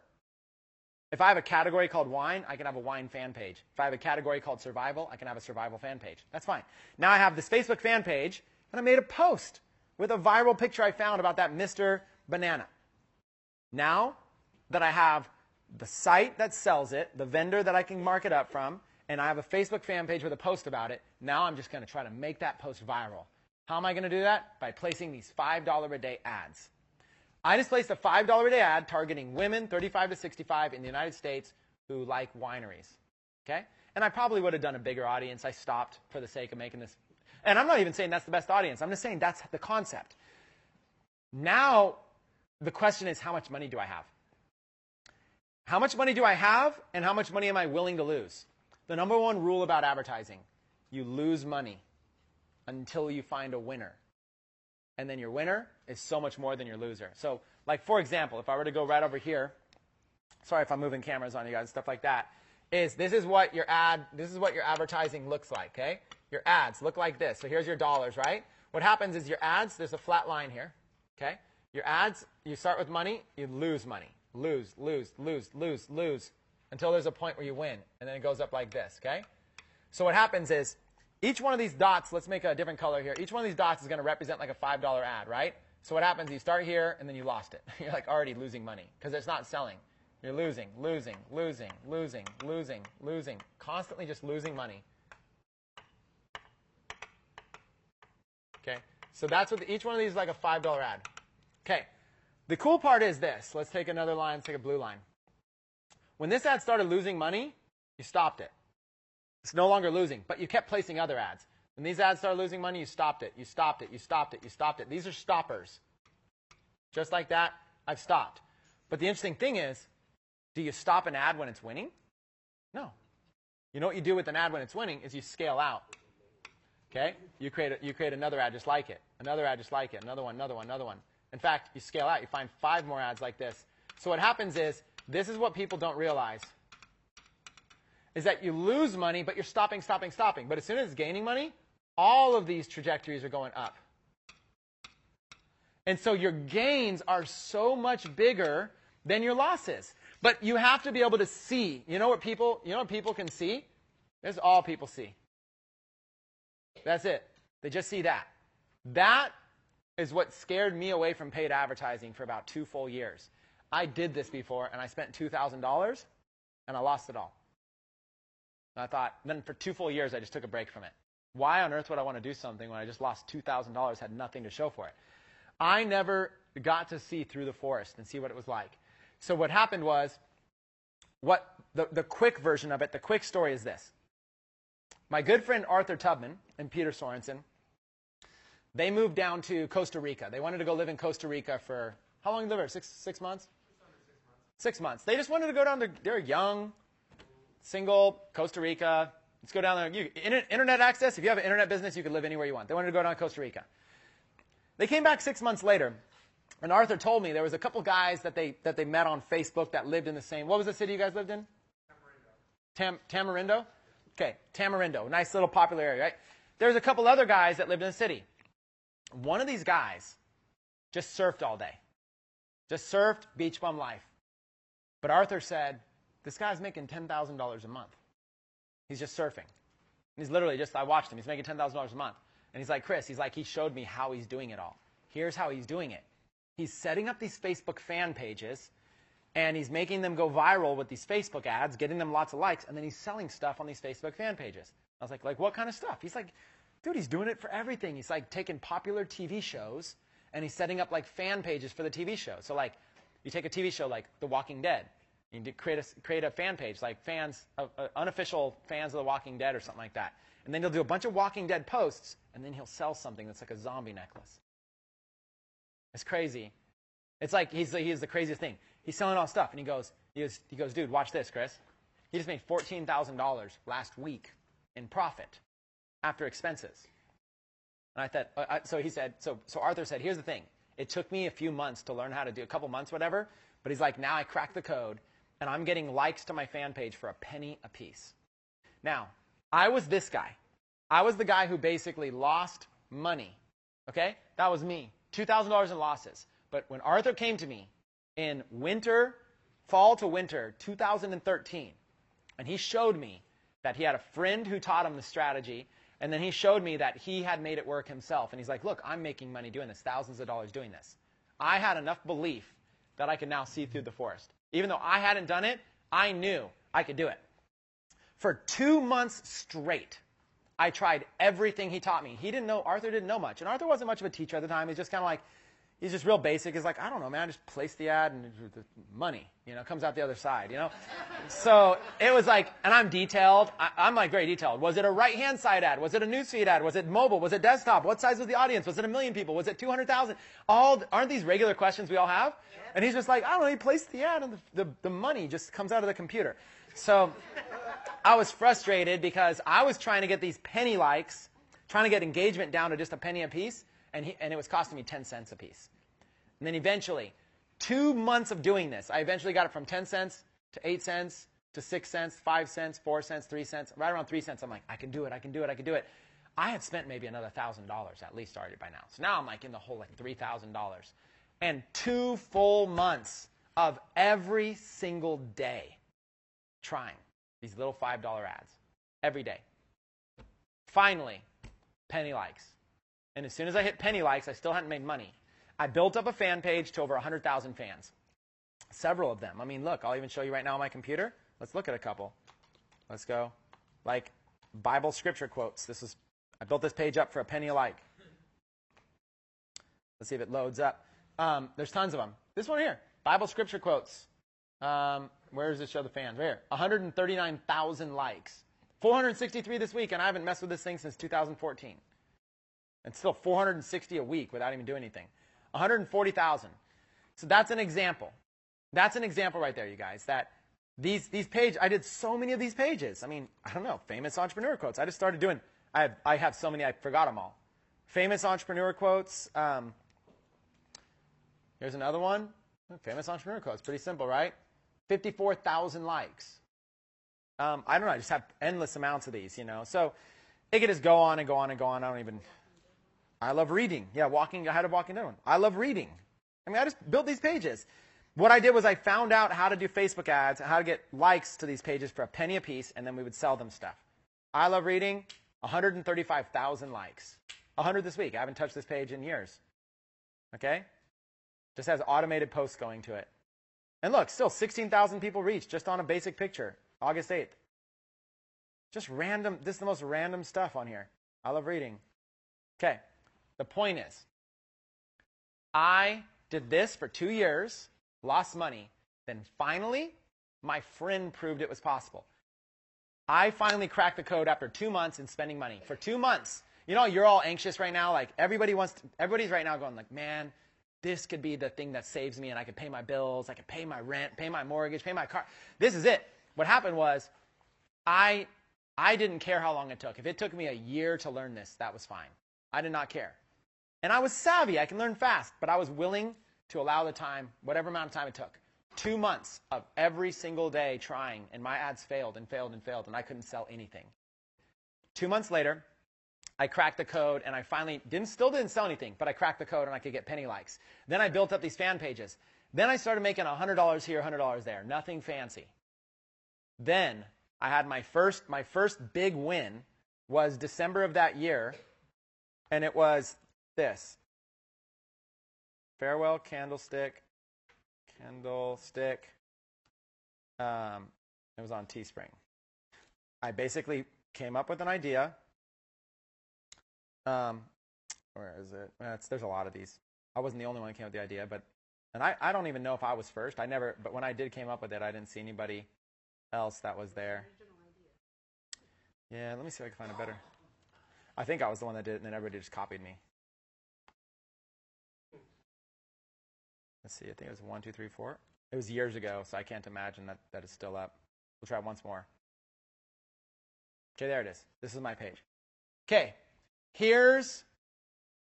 if I have a category called wine, I can have a wine fan page. If I have a category called survival, I can have a survival fan page. That's fine. Now I have this Facebook fan page, and I made a post with a viral picture I found about that Mr. Banana. Now that I have the site that sells it, the vendor that I can mark it up from, and I have a Facebook fan page with a post about it, now I'm just going to try to make that post viral. How am I going to do that? By placing these $5 a day ads. I just placed a $5 a day ad targeting women 35 to 65 in the United States who like wineries. Okay? And I probably would have done a bigger audience. I stopped for the sake of making this. And I'm not even saying that's the best audience. I'm just saying that's the concept. Now, the question is, how much money do I have? How much money do I have, and how much money am I willing to lose? The number one rule about advertising, you lose money until you find a winner. And then your winner is so much more than your loser. So, like, for example, if I were to go right over here, sorry if I'm moving cameras on you guys, stuff like that, this is what your advertising looks like, okay? Your ads look like this. So here's your dollars, right? What happens is your ads, there's a flat line here, okay? Your ads, you start with money, you lose money. Lose, lose, lose, lose, lose, until there's a point where you win. And then it goes up like this, okay? So what happens is, each one of these dots, let's make a different color here. Each one of these dots is going to represent like a $5 ad, right? So what happens, you start here, and then you lost it. You're like already losing money, because it's not selling. You're losing, losing, losing, losing, losing, losing, constantly just losing money. Okay? So that's what each one of these is like a $5 ad. Okay. The cool part is this. Let's take another line. Let's take a blue line. When this ad started losing money, you stopped it. It's no longer losing, but you kept placing other ads. When these ads started losing money, you stopped it. You stopped it. You stopped it. You stopped it. These are stoppers. Just like that, I've stopped. But the interesting thing is, do you stop an ad when it's winning? No. You know what you do with an ad when it's winning is you scale out. Okay? You create another ad just like it, another ad just like it, another one, another one, another one. In fact, you scale out, you find 5 more ads like this. So what happens is, this is what people don't realize, is that you lose money, but you're stopping. But as soon as it's gaining money, all of these trajectories are going up. And so your gains are so much bigger than your losses. But you have to be able to see. You know what people can see? This is all people see. That's it. They just see that. That is what scared me away from paid advertising for about 2 full years. I did this before, and I spent $2,000, and I lost it all. And I thought, then for 2 full years, I just took a break from it. Why on earth would I want to do something when I just lost $2,000, had nothing to show for it? I never got to see through the forest and see what it was like. So what happened was, the quick version of it, the quick story is this. My good friend Arthur Tubman and Peter Sorensen, they moved down to Costa Rica. They wanted to go live in Costa Rica for, how long did they live there? 6 months? 6 months. They just wanted to go down there. They're young, single, Costa Rica. Let's go down there. Internet access, if you have an internet business, you can live anywhere you want. They wanted to go down to Costa Rica. They came back 6 months later, and Arthur told me there was a couple guys that they met on Facebook that lived in the same, what was the city you guys lived in? Tamarindo? Okay, Tamarindo, nice little popular area, right? There's a couple other guys that lived in the city. One of these guys just surfed all day. Just surfed, beach bum life. But Arthur said, this guy's making $10,000 a month. He's just surfing. He's literally just, I watched him, he's making $10,000 a month. And he's like, Chris, he showed me how he's doing it all. Here's how he's doing it. He's setting up these Facebook fan pages, and he's making them go viral with these Facebook ads, getting them lots of likes, and then he's selling stuff on these Facebook fan pages. I was like what kind of stuff? He's like, dude, he's doing it for everything. He's like taking popular TV shows, and he's setting up like fan pages for the TV show. So like, you take a TV show like The Walking Dead, you create a fan page, like unofficial fans of The Walking Dead or something like that. And then he'll do a bunch of Walking Dead posts, and then he'll sell something that's like a zombie necklace. It's crazy. It's like he's the craziest thing. He's selling all stuff, and he goes, dude, watch this, Chris. He just made $14,000 last week in profit after expenses. And I thought, so Arthur said, here's the thing. It took me a few months to learn how to do, a couple months, whatever. But he's like, now I cracked the code, and I'm getting likes to my fan page for a penny a piece. Now, I was this guy. I was the guy who basically lost money. Okay? That was me. $2,000 in losses. But when Arthur came to me in fall to winter 2013, and he showed me that he had a friend who taught him the strategy, and then he showed me that he had made it work himself. And he's like, look, I'm making money doing this, thousands of dollars doing this. I had enough belief that I could now see through the forest. Even though I hadn't done it, I knew I could do it. For 2 months straight, I tried everything he taught me. Arthur didn't know much. And Arthur wasn't much of a teacher at the time. He's just kind of like, he's just real basic. He's like, I don't know, man, just place the ad and the money, comes out the other side, So it was like, and I'm detailed. I'm like very detailed. Was it a right-hand side ad? Was it a newsfeed ad? Was it mobile? Was it desktop? What size was the audience? Was it 1 million people? Was it 200,000? Aren't these regular questions we all have? And he's just like, I don't know, he placed the ad and the money just comes out of the computer. So I was frustrated because I was trying to get these penny likes, trying to get engagement down to just a penny a piece, and it was costing me 10 cents a piece. And then eventually, 2 months of doing this, I eventually got it from 10 cents to 8 cents to 6 cents, 5 cents, 4 cents, 3 cents. Right around 3 cents, I'm like, I can do it. I had spent maybe another $1,000 at least already by now. So now I'm like in the hole like $3,000. And 2 full months of every single day trying these little $5 ads every day. Finally, penny likes. And as soon as I hit penny likes, I still hadn't made money. I built up a fan page to over 100,000 fans. Several of them. I mean, look, I'll even show you right now on my computer. Let's look at a couple. Let's go. Like Bible scripture quotes. I built this page up for a penny a like. Let's see if it loads up. There's tons of them. This one here, Bible scripture quotes. Where does it show the fans? Right here. 139,000 likes. 463 this week, and I haven't messed with this thing since 2014. And still 460 a week without even doing anything. 140,000. So that's an example. That's an example right there, you guys, that these pages, I did so many of these pages. I mean, I don't know, famous entrepreneur quotes. I just started doing I have so many, I forgot them all. Famous entrepreneur quotes. Here's another one. Famous entrepreneur quotes. Pretty simple, right? 54,000 likes. I don't know. I just have endless amounts of these, So it could just go on and go on and go on. I love reading. Yeah, I had a walking down. I love reading. I just built these pages. What I did was I found out how to do Facebook ads and how to get likes to these pages for a penny a piece, and then we would sell them stuff. I love reading. 135,000 likes. 100 this week. I haven't touched this page in years. Okay? Just has automated posts going to it. And look, still 16,000 people reached just on a basic picture, August 8th. Just random. This is the most random stuff on here. I love reading. Okay. The point is, I did this for 2 years, lost money. Then finally, my friend proved it was possible. I finally cracked the code after 2 months in spending money. For 2 months. You're all anxious right now. Like everybody's right now going like, man, this could be the thing that saves me and I could pay my bills. I could pay my rent, pay my mortgage, pay my car. This is it. What happened was I didn't care how long it took. If it took me a year to learn this, that was fine. I did not care. And I was savvy. I can learn fast. But I was willing to allow the time, whatever amount of time it took. 2 months of every single day trying, and my ads failed and failed and failed, and I couldn't sell anything. 2 months later, I cracked the code, and I finally still didn't sell anything, but I cracked the code, and I could get penny likes. Then I built up these fan pages. Then I started making $100 here, $100 there. Nothing fancy. Then I had my first big win was December of that year, and it was this. Farewell Candlestick. It was on Teespring. I basically came up with an idea. Where is it? There's a lot of these. I wasn't the only one who came up with the idea, and I don't even know if I was first. But when I did came up with it, I didn't see anybody else that was there. Yeah, let me see if I can find a better. I think I was the one that did it, and then everybody just copied me. Let's see, I think it was 1, 2, 3, 4. It was years ago, so I can't imagine that it's still up. We'll try it once more. Okay, there it is. This is my page. Okay, here's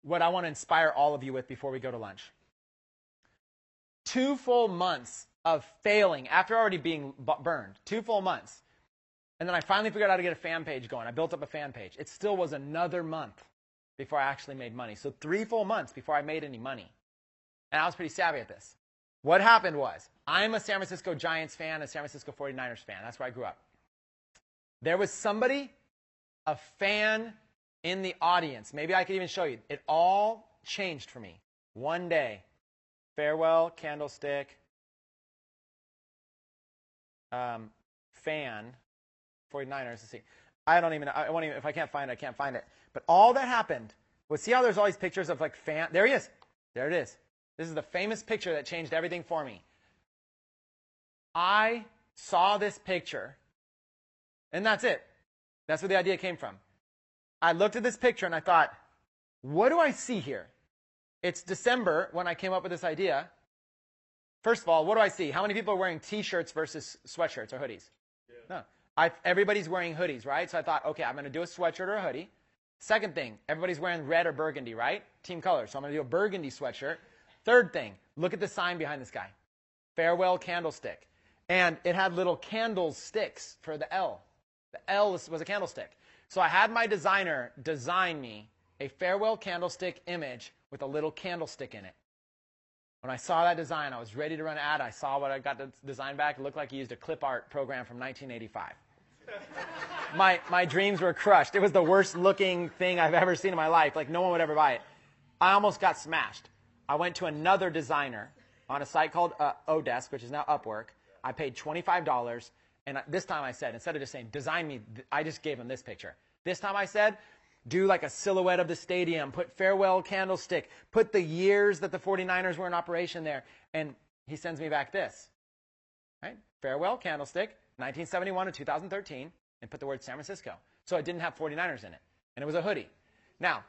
what I want to inspire all of you with before we go to lunch. 2 full months of failing after already being burned. 2 full months. And then I finally figured out how to get a fan page going. I built up a fan page. It still was another month before I actually made money. So 3 full months before I made any money. And I was pretty savvy at this. What happened was, I'm a San Francisco Giants fan, a San Francisco 49ers fan. That's where I grew up. There was somebody, a fan in the audience. Maybe I could even show you. It all changed for me. One day. Farewell, Candlestick, fan, 49ers. Let's see. I won't even, if I can't find it, I can't find it. But all that happened was, see how there's all these pictures of like fan? There he is. There it is. This is the famous picture that changed everything for me. I saw this picture, and that's it. That's where the idea came from. I looked at this picture, and I thought, what do I see here? It's December when I came up with this idea. First of all, what do I see? How many people are wearing T-shirts versus sweatshirts or hoodies? Yeah. No. Everybody's wearing hoodies, right? So I thought, okay, I'm going to do a sweatshirt or a hoodie. Second thing, everybody's wearing red or burgundy, right? Team color. So I'm going to do a burgundy sweatshirt. Third thing, look at the sign behind this guy. Farewell Candlestick. And it had little candlesticks for the L. The L was a candlestick. So I had my designer design me a farewell candlestick image with a little candlestick in it. When I saw that design, I was ready to run an ad. I saw what I got the design back. It looked like he used a clip art program from 1985. My dreams were crushed. It was the worst looking thing I've ever seen in my life. Like no one would ever buy it. I almost got smashed. I went to another designer on a site called Odesk, which is now Upwork. I paid $25, and this time I said, instead of just saying, design me, I just gave him this picture. This time I said, do like a silhouette of the stadium, put farewell candlestick, put the years that the 49ers were in operation there, and he sends me back this. Right? Farewell candlestick, 1971 to 2013, and put the word San Francisco. So it didn't have 49ers in it, and it was a hoodie. Now,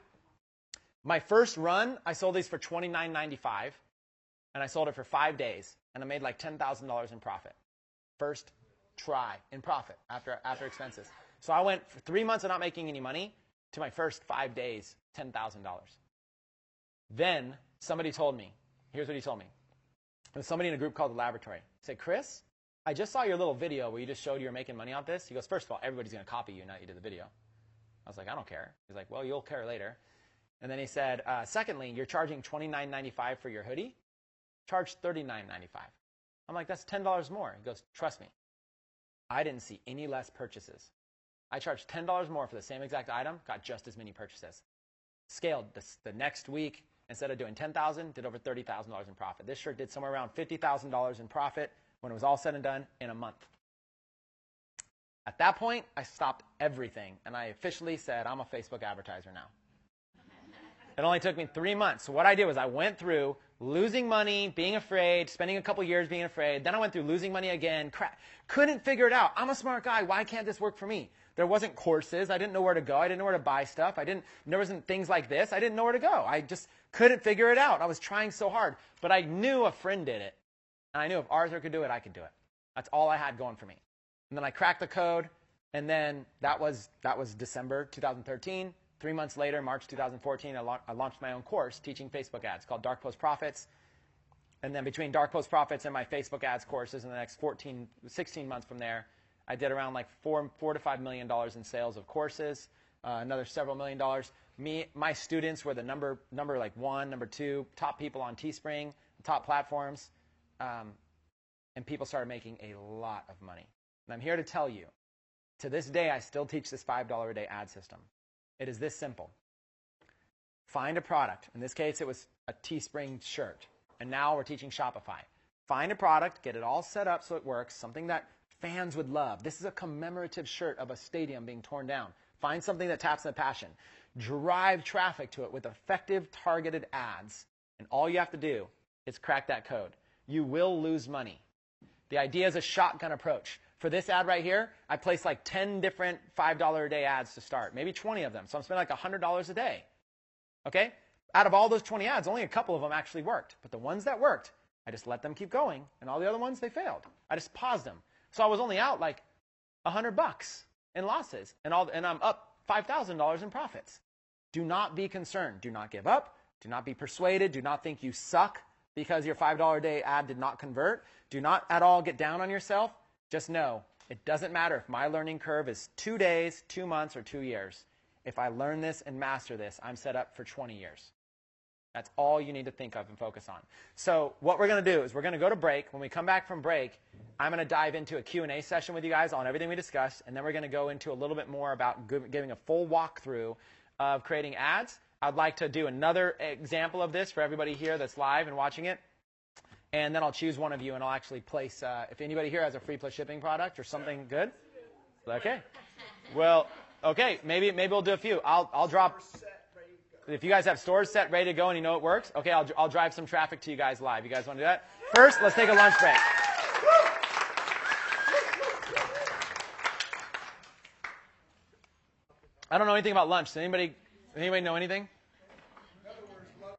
my first run, I sold these for $29.95, and I sold it for 5 days, and I made like $10,000 in profit. First try in profit after expenses. So I went for 3 months of not making any money, to my first 5 days, $10,000. Then somebody told me, here's what he told me. There was somebody in a group called The Laboratory. He said, Chris, I just saw your little video where you just showed you were making money off this. He goes, first of all, everybody's going to copy you now that you did the video. I was like, I don't care. He's like, well, you'll care later. And then he said, secondly, you're charging $29.95 for your hoodie. Charge $39.95. I'm like, that's $10 more. He goes, trust me. I didn't see any less purchases. I charged $10 more for the same exact item, got just as many purchases. Scaled the next week, instead of doing $10,000, did over $30,000 in profit. This shirt did somewhere around $50,000 in profit when it was all said and done in a month. At that point, I stopped everything, and I officially said, I'm a Facebook advertiser now. It only took me 3 months. So what I did was I went through losing money, being afraid, spending a couple years being afraid. Then I went through losing money again. Couldn't figure it out. I'm a smart guy. Why can't this work for me? There wasn't courses. I didn't know where to go. I didn't know where to buy stuff. There wasn't things like this. I didn't know where to go. I just couldn't figure it out. I was trying so hard. But I knew a friend did it. And I knew if Arthur could do it, I could do it. That's all I had going for me. And then I cracked the code. And then that was December 2013. 3 months later, March 2014, I launched my own course teaching Facebook ads called Dark Post Profits. And then between Dark Post Profits and my Facebook ads courses in the next 16 months from there, I did around like $4 to $5 million in sales of courses, another several $1 million. My students were the number like 1, number 2, top people on Teespring, top platforms, and people started making a lot of money. And I'm here to tell you, to this day, I still teach this $5 a day ad system. It is this simple. Find a product. In this case, it was a Teespring shirt. And now we're teaching Shopify. Find a product, get it all set up so it works, something that fans would love. This is a commemorative shirt of a stadium being torn down. Find something that taps into passion. Drive traffic to it with effective targeted ads. And all you have to do is crack that code. You will lose money. The idea is a shotgun approach. For this ad right here, I placed like 10 different $5 a day ads to start, maybe 20 of them. So I'm spending like $100 a day. Okay? Out of all those 20 ads, only a couple of them actually worked. But the ones that worked, I just let them keep going. And all the other ones, they failed. I just paused them. So I was only out like $100 in losses. And I'm up $5,000 in profits. Do not be concerned. Do not give up. Do not be persuaded. Do not think you suck because your $5 a day ad did not convert. Do not at all get down on yourself. Just know, it doesn't matter if my learning curve is 2 days, 2 months, or 2 years. If I learn this and master this, I'm set up for 20 years. That's all you need to think of and focus on. So what we're going to do is we're going to go to break. When we come back from break, I'm going to dive into a Q&A session with you guys on everything we discussed, and then we're going to go into a little bit more about giving a full walkthrough of creating ads. I'd like to do another example of this for everybody here that's live and watching it. And then I'll choose one of you, and I'll actually place, if anybody here has a free plus shipping product or something good. Okay. Well, okay, maybe we'll do a few. I'll drop. If you guys have stores set, ready to go, and you know it works, okay, I'll drive some traffic to you guys live. You guys want to do that? First, let's take a lunch break. I don't know anything about lunch. Does anybody know anything?